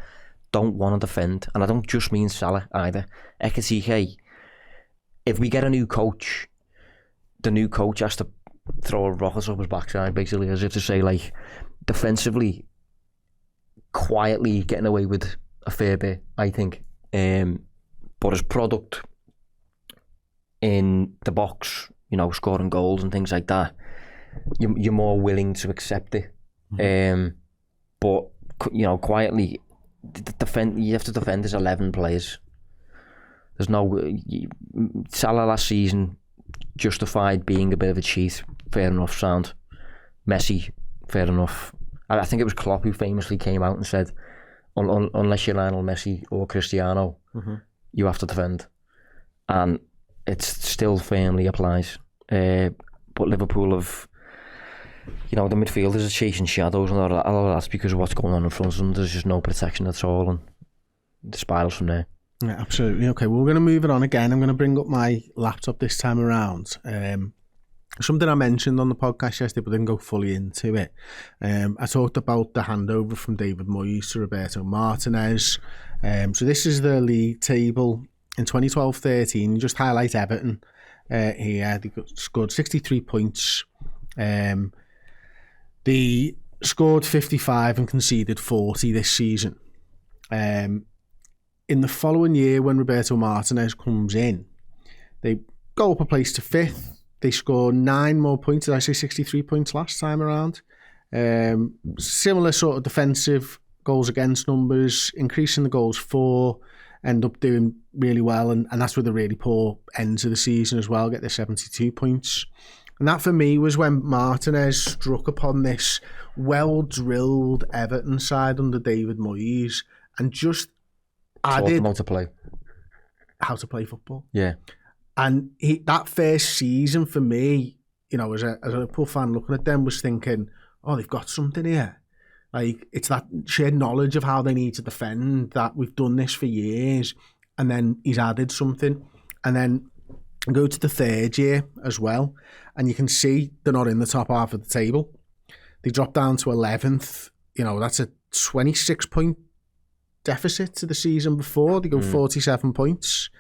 don't want to defend, and I don't just mean Salah either. Ekitike, if we get a new coach, the new coach has to throw a rocket up his backside, basically, as if to say, like, defensively, quietly getting away with a fair bit, I think. But as product in the box, you know, scoring goals and things like that, you're more willing to accept it. But, you know, quietly, you have to defend as 11 players. There's no... Salah last season justified being a bit of a cheat. Fair enough, sound. Messi, fair enough. I think it was Klopp who famously came out and said, unless you're Lionel Messi or Cristiano, you have to defend. And it still firmly applies. But Liverpool have, the midfielders are chasing shadows, and a lot of that's because of what's going on in front of them. There's just no protection at all, and it spirals from there. Yeah, absolutely. Okay, well, we're going to move it on again. I'm going to bring up my laptop this time around. Something I mentioned on the podcast yesterday, but didn't go fully into it. I talked about the handover from David Moyes to Roberto Martinez. So this is the league table in 2012-13. You just highlight Everton here. They scored 63 points. They scored 55 and conceded 40 this season. In the following year, when Roberto Martinez comes in, they go up a place to 5th. They score 9 more points. Did I say 63 points last time around? Similar sort of defensive goals against numbers, increasing the goals for, end up doing really well. And that's with a really poor end to the season as well, get their 72 points. And that for me was when Martinez struck upon this well-drilled Everton side under David Moyes and just added how to play football. Yeah. And that first season for me, as a Liverpool fan looking at them, was thinking, oh, they've got something here. Like, it's that shared knowledge of how they need to defend, that we've done this for years, and then he's added something. And then go to the third year as well, and you can see they're not in the top half of the table. They drop down to 11th. That's a 26-point deficit to the season before. They go 47 points.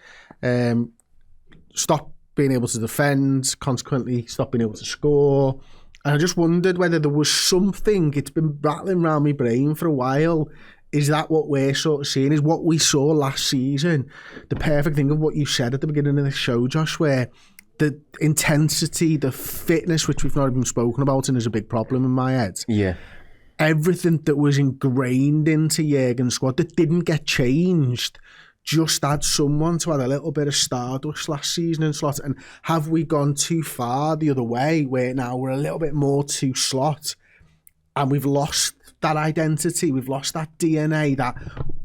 Stop being able to defend, consequently stop being able to score. And I just wondered whether there was something, it's been rattling around my brain for a while. Is that what we're sort of seeing? Is what we saw last season the perfect thing of what you said at the beginning of the show, Josh, where the intensity, the fitness, which we've not even spoken about and is a big problem in my head. Yeah. Everything that was ingrained into Jurgen's squad that didn't get changed, just had someone to add a little bit of stardust last season in Slot. And have we gone too far the other way, where now we're a little bit more to Slot and we've lost that identity, we've lost that DNA, that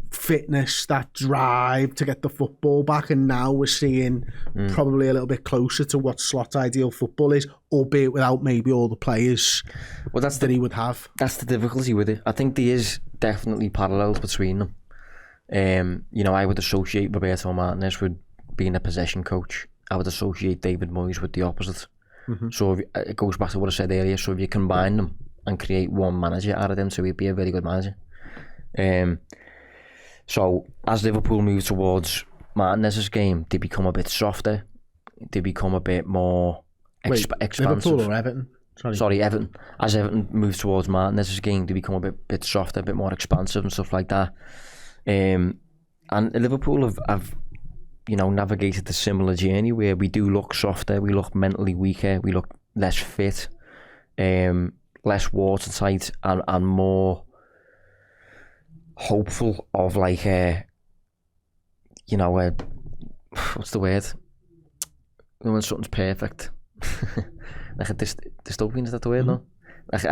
fitness, that drive to get the football back, and now we're seeing probably a little bit closer to what Slot's ideal football is, albeit without maybe all the players that he would have. That's the difficulty with it. I think there is definitely parallels between them. I would associate Roberto Martinez with being a possession coach. I would associate David Moyes with the opposite. So it goes back to what I said earlier. So if you combine them and create one manager out of them, so he'd be a very good manager. So as Liverpool move towards Martinez's game, they become a bit softer. They become a bit more expansive. Liverpool or Everton? Sorry, Everton. As Everton moves towards Martinez's game, they become a bit softer, a bit more expansive and stuff like that. And Liverpool have navigated a similar journey where we do look softer, we look mentally weaker, we look less fit, less watertight, and more hopeful of what's the word? When something's perfect. Like a dystopian, is that the word? No? Like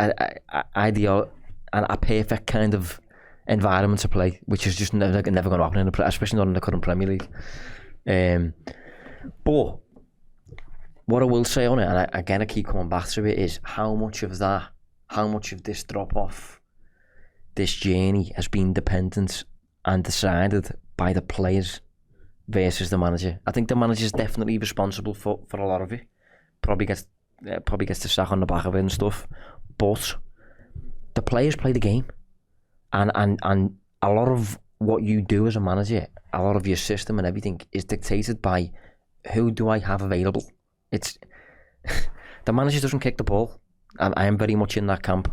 ideal, and a perfect kind of environment to play, which is just never going to happen especially not in the current Premier League. But what I will say on it, and I keep coming back to it, is how much of this drop off, this journey, has been dependent and decided by the players versus the manager. I think the manager is definitely responsible for a lot of it. Probably gets the sack on the back of it and stuff, but the players play the game. And a lot of what you do as a manager, a lot of your system and everything is dictated by who do I have available. It's the manager doesn't kick the ball. I am very much in that camp.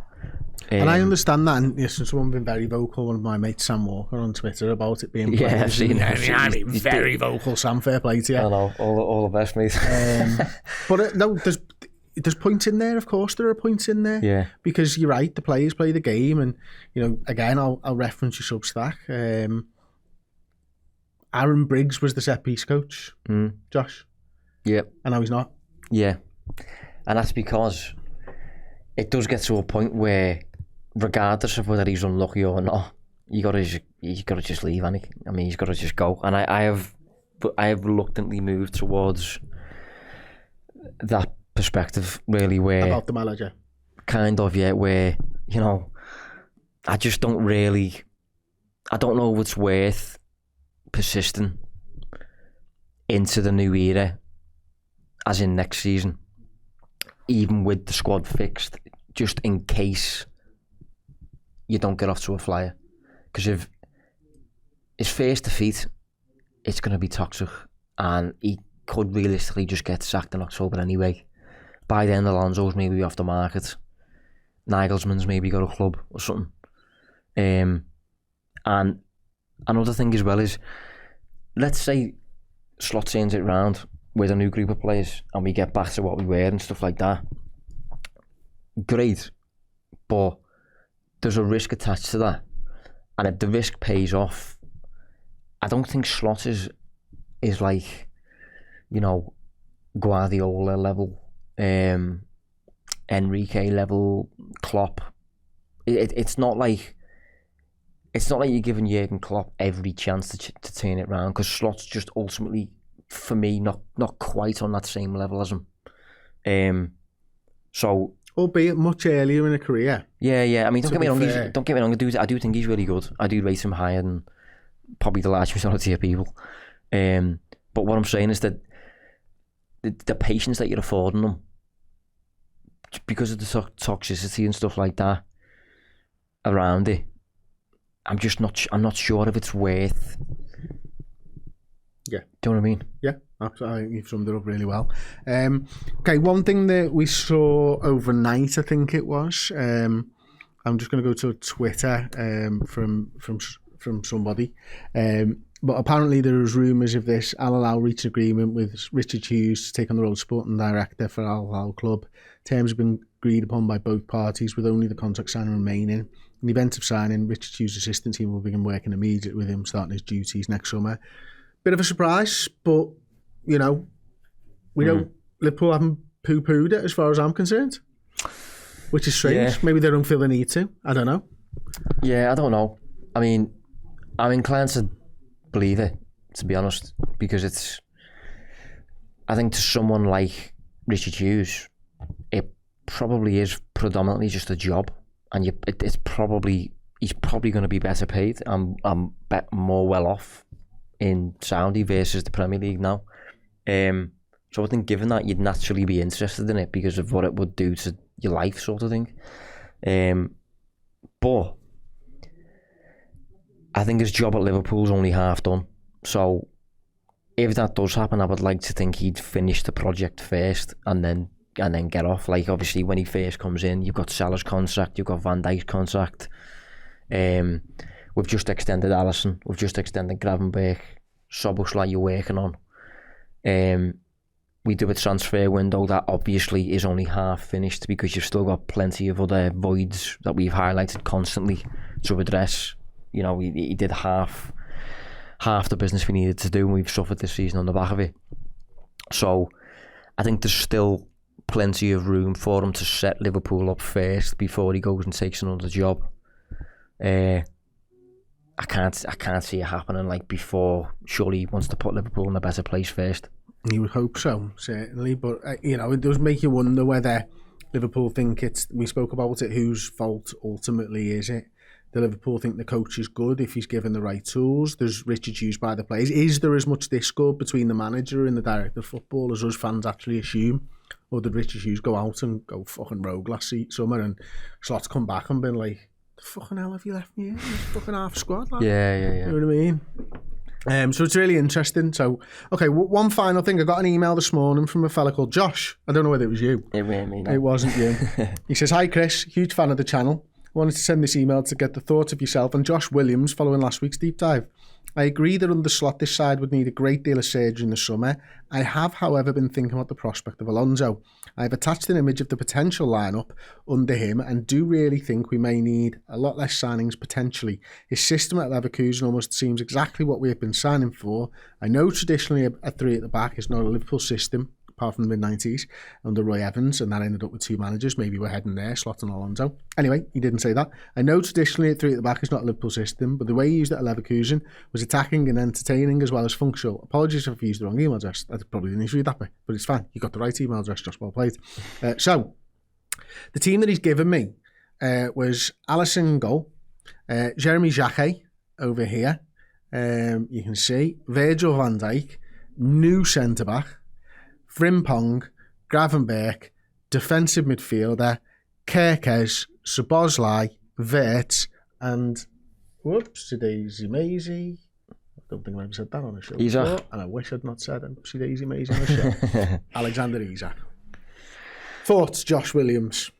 And I understand that, and someone been very vocal, one of my mates, Sam Walker, on Twitter about it being played. Yeah, I've seen it. He's very vocal, Sam, fair play to you. I know, all the best, mate. But no, there's points in there, of course there are points in there. Yeah. Because you're right, the players play the game, and, again, I'll reference your Substack. Aaron Briggs was the set-piece coach, Josh. Yeah. And now he's not. Yeah. And that's because it does get to a point where, regardless of whether he's unlucky or not, you gotta just leave, Annie. I mean, he's gotta just go. And I have reluctantly moved towards that perspective, really, where about the manager, kind of, yeah, where, you know, I just don't really, I don't know if it's worth persisting into the new era, as in next season, even with the squad fixed, just in case you don't get off to a flyer. Because if his first defeat, it's going to be toxic, and he could realistically just get sacked in October anyway. By then, Alonso's maybe off the market, Nagelsmann's maybe got a club or something. And another thing as well is, let's say Slot turns it round with a new group of players and we get back to what we were and stuff like that. Great, but there's a risk attached to that, and if the risk pays off, I don't think Slot is like, you know, Guardiola level, Enrique level, Klopp. It's not like you're giving Jurgen Klopp every chance to turn it around, because Slot's just ultimately, for me, not quite on that same level as him. So, albeit much earlier in a career. Yeah. I mean, don't get me wrong. I do think he's really good. I do rate him higher than probably the large majority of people. But what I'm saying is that the patience that you're affording them, because of the toxicity and stuff like that around it, I'm not sure if it's worth. Yeah. Do you know what I mean? Yeah, absolutely. I think you've summed it up really well. Okay, one thing that we saw overnight, I think it was, I'm just going to go to Twitter from somebody, but apparently there was rumours of this. Al Hilal reached an agreement with Richard Hughes to take on the role of sporting director for Al Hilal club. Terms have been agreed upon by both parties, with only the contract signing remaining. In the event of signing, Richard Hughes' assistant team will begin working immediately with him, starting his duties next summer. Bit of a surprise, but, you know, Liverpool haven't poo-pooed it as far as I'm concerned, which is strange. Yeah. Maybe they don't feel the need to. I don't know. Yeah, I don't know. I mean, I'm inclined to believe it, to be honest, because I think to someone like Richard Hughes, it probably is predominantly just a job, and he's probably going to be better paid and more well off in Saudi versus the Premier League now. So I think given that, you'd naturally be interested in it because of what it would do to your life, sort of thing. But I think his job at Liverpool's only half done. So if that does happen, I would like to think he'd finish the project first and then get off. Like, obviously, when he first comes in, you've got Salah's contract, you've got Van Dijk's contract. We've just extended Alisson, we've just extended Gravenberch, Szoboszlai you're working on. We do a transfer window that obviously is only half finished because you've still got plenty of other voids that we've highlighted constantly to address. You know, he did half the business we needed to do, and we've suffered this season on the back of it. So I think there's still plenty of room for him to set Liverpool up first before he goes and takes another job. I can't see it happening like before. Surely he wants to put Liverpool in a better place first. You would hope so, certainly. But, you know, it does make you wonder whether Liverpool think we spoke about it, whose fault ultimately is it? Do Liverpool think the coach is good if he's given the right tools? Does Richard Hughes buy the players? Is there as much discord between the manager and the director of football as us fans actually assume? Or did Richard Hughes go out and go fucking rogue last summer, and Slot's come back and been like, the fucking hell have you left me here? Fucking half squad, lad. Yeah. You know what I mean? So it's really interesting. So, okay, one final thing. I got an email this morning from a fella called Josh. I don't know whether it was you. It wasn't me, no. It wasn't you. He says, "Hi Chris, huge fan of the channel. Wanted to send this email to get the thoughts of yourself and Josh Williams following last week's deep dive. I agree that under Slot this side would need a great deal of surgery in the summer. I have, however, been thinking about the prospect of Alonso. I have attached an image of the potential lineup under him and do really think we may need a lot less signings potentially. His system at Leverkusen almost seems exactly what we have been signing for. I know traditionally a three at the back is not a Liverpool system, apart from the mid-90s, under Roy Evans, and that ended up with 2 managers. Maybe we're heading there, Slot and Alonso. Anyway, he didn't say that. I know traditionally 3 at the back is not a Liverpool system, but the way he used it at Leverkusen was attacking and entertaining as well as functional. Apologies if I used the wrong email address. I probably didn't read that bit, but it's fine. You got the right email address, just well played. So, the team that he's given me was Alisson goal, Jeremy Jacquet over here. You can see Virgil van Dijk, new centre-back, Frimpong, Gravenberch, defensive midfielder, Kerkez, Szoboszlai, Wirtz, and whoopsie-daisy Maisie. I don't think I've ever said that on a show before, and I wish I'd not said whoopsie-daisy Maisie on a show. Alexander Isak. Thoughts, Josh Williams?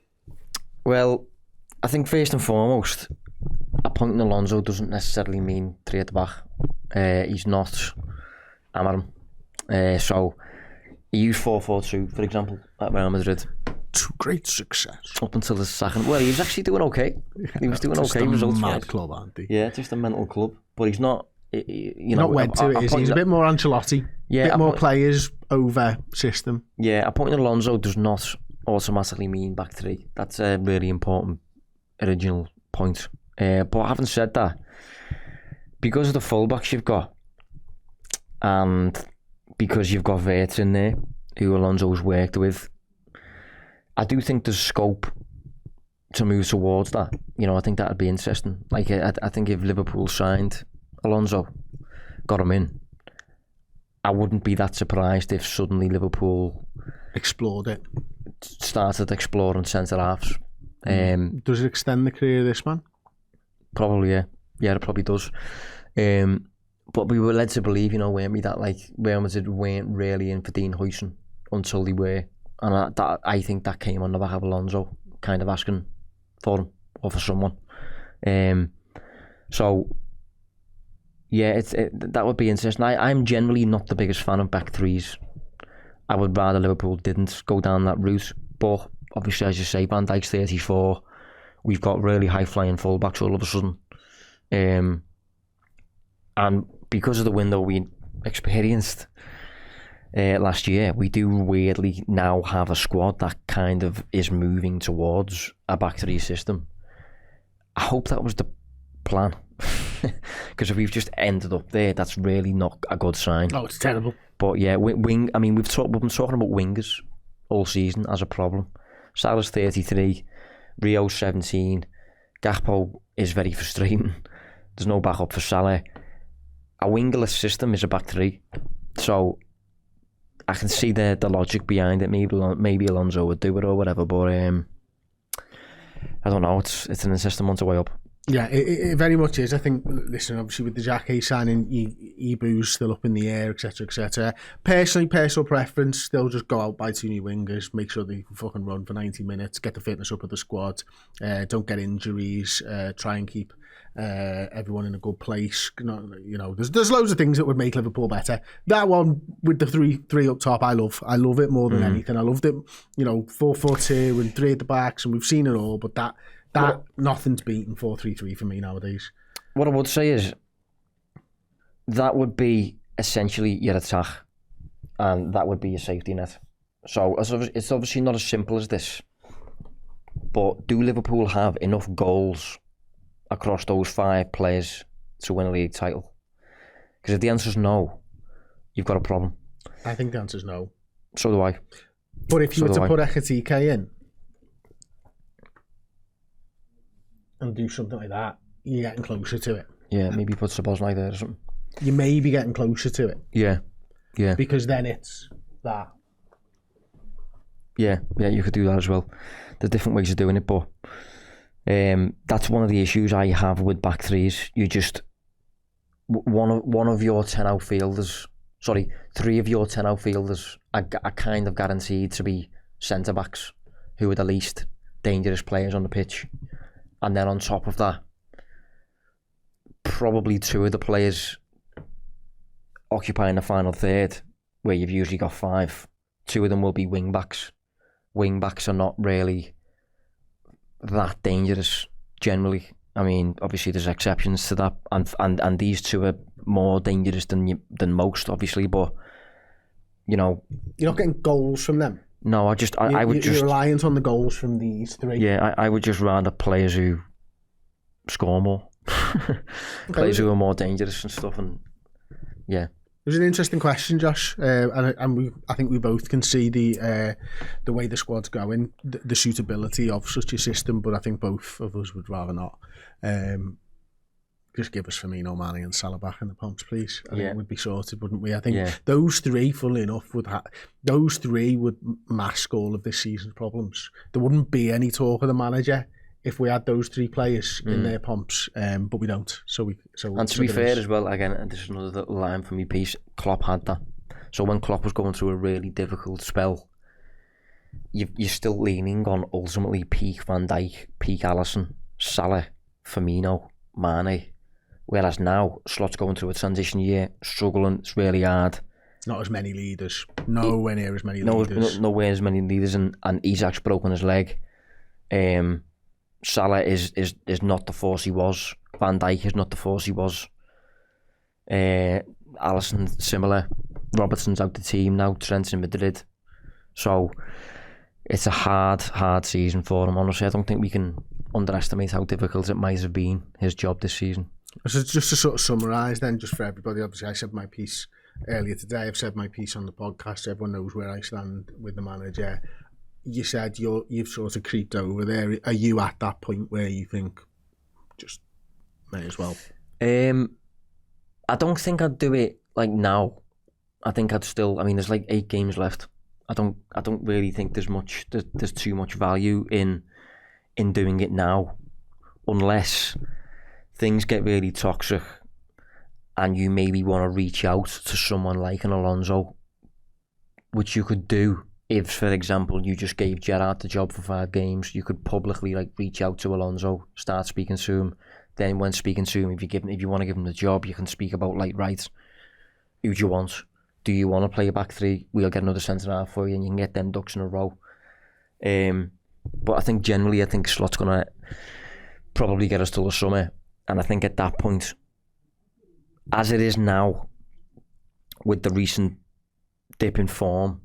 Well, I think first and foremost, appointing Alonso doesn't necessarily mean 3 at the back. He's not Amarim. So he used 4-4-2, for example, at Real Madrid. To great success. Up until the second. Well, he was actually doing okay. He was doing okay. Just a mad club, aren't he? Yeah, just a mental club. But he's not, you know... Not wed to it, is he? He's a bit more Ancelotti. Yeah, a bit more players over system. Yeah, appointing Alonso does not automatically mean back 3. That's a really important original point. But having said that, because of the fullbacks you've got, and because you've got Wirtz in there, who Alonso's worked with, I do think there's scope to move towards that. You know, I think that'd be interesting. Like, I think if Liverpool signed Alonso, got him in, I wouldn't be that surprised if suddenly Liverpool explored it, started exploring centre halves. Does it extend the career of this man? Probably, yeah. Yeah, it probably does. But we were led to believe, you know, weren't we, that like Real Madrid weren't really in for Dean Huijsen until they were. And I think that came on the back of Alonso kind of asking for him or for someone. So, yeah, that would be interesting. I'm generally not the biggest fan of back 3s. I would rather Liverpool didn't go down that route. But obviously, as you say, Van Dijk's 34. We've got really high-flying fullbacks all of a sudden. And because of the window we experienced last year, we do weirdly now have a squad that kind of is moving towards a back 3 system. I hope that was the plan. Because if we've just ended up there, that's really not a good sign. Oh, it's terrible. But yeah, we've been talking about wingers all season as a problem. Salah's 33, Rio's 17, Gakpo is very frustrating. There's no backup for Salah. A wingerless system is a back 3, so I can see the logic behind it. Maybe Alonso would do it or whatever, but I don't know. It's an insistent month away up. Yeah, it very much is. I think, listen, obviously with the Jacquet signing, Ibu's still up in the air, etc., etc. Personally, personal preference, still just go out, buy 2 new wingers, make sure they can fucking run for 90 minutes, get the fitness up of the squad, don't get injuries, try and keep everyone in a good place. You know, there's loads of things that would make Liverpool better. That one with the three up top, I love it more than anything. I loved it, you know, 4-4-2 and 3 at the backs, and we've seen it all, but that nothing's beaten 4-3-3 for me nowadays. What I would say is that would be essentially your attack, and that would be your safety net. So it's obviously not as simple as this, but do Liverpool have enough goals across those 5 players to win a league title? Because if the answer is no, you've got a problem. I think the answer is no. So do I. But if you were to put Ekitike in and do something like that, you're getting closer to it. Yeah, maybe put Szoboszlai there or something. You may be getting closer to it. Yeah. Because then it's that. Yeah, you could do that as well. There's different ways of doing it, but that's one of the issues I have with back 3s. You just one of your 10 outfielders, 3 of your 10 outfielders are kind of guaranteed to be centre backs who are the least dangerous players on the pitch. And then on top of that, probably 2 of the players occupying the final third, where you've usually got 5. 2 of them will be wing backs. Wing backs are not really that dangerous generally. I mean, obviously there's exceptions to that, and these 2 are more dangerous than most, obviously. But you know. You're not getting goals from them? No, I would just... You're reliant on the goals from these three? Yeah, I would just rather players who score more. Players who are more dangerous and stuff, and yeah. It was an interesting question, Josh, and I think we both can see the way the squad's going, the suitability of such a system, but I think both of us would rather not. Just give us Firmino, Mane and Salah back in the pumps, please. I think we'd be sorted, wouldn't we? I think those three, funnily enough, those three would mask all of this season's problems. There wouldn't be any talk of the manager if we had those three players in their pumps, but we don't. And to be fair as well, again, and this is another little line from my piece, Klopp had that. So when Klopp was going through a really difficult spell, you're still leaning on ultimately peak Van Dijk, peak Alisson, Salah, Firmino, Mane. Whereas now, Slot's going through a transition year, struggling, it's really hard. Not as many leaders. Nowhere near as many leaders. Nowhere as many leaders, and Isak's broken his leg. Salah is not the force he was. Van Dijk is not the force he was. Alisson, similar. Robertson's out the team now. Trent's in Madrid. So it's a hard season for him. Honestly, I don't think we can underestimate how difficult it might have been, his job this season. So just to sort of summarise then, just for everybody, obviously I said my piece earlier today. I've said my piece on the podcast. Everyone knows where I stand with the manager. You said you've sort of creeped over there. Are you at that point where you think just may as well? I don't think I'd do it like now. I think I'd still. I mean, there's like 8 games left. I don't really think there's too much value in doing it now, unless things get really toxic and you maybe want to reach out to someone like an Alonso, which you could do. If, for example, you just gave Gerrard the job for 5 games, you could publicly reach out to Alonso, start speaking to him. Then, when speaking to him, if you want to give him the job, you can speak about right, who do you want? Do you want to play a back 3? We'll get another centre half for you, and you can get them ducks in a row. But I think Slot's gonna probably get us till the summer, and I think at that point, as it is now, with the recent dip in form.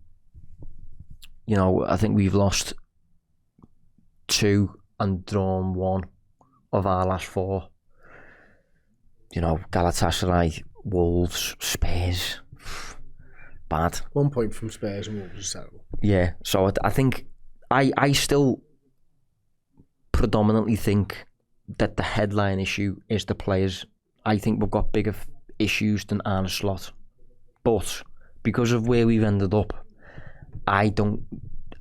I think we've lost 2 and drawn 1 of our last 4. Galatasaray, Wolves, Spurs, bad. 1 point from Spurs and Wolves is terrible. Yeah, so I think I still predominantly think that the headline issue is the players. I think we've got bigger issues than Arne Slot. But because of where we've ended up, I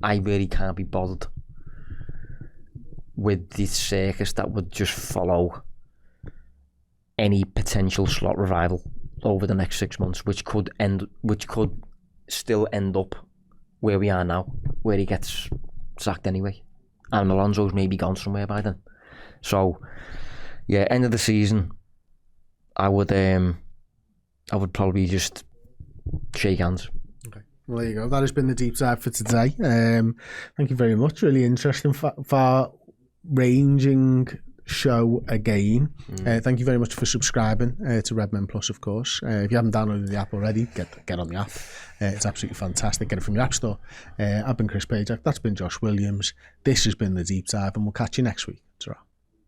really can't be bothered with the circus that would just follow any potential Slot revival over the next 6 months, which could still end up where we are now, where he gets sacked anyway, and Alonso's maybe gone somewhere by then. So, yeah, end of the season, I would probably just shake hands. Okay. Well, there you go. That has been the deep dive for today. Thank you very much. Really interesting, far-ranging show again. Thank you very much for subscribing to Redmen Plus, of course. If you haven't downloaded the app already, get on the app. It's absolutely fantastic. Get it from your app store. I've been Chris Pajak. That's been Josh Williams. This has been the deep dive, and we'll catch you next week. Ta-ra.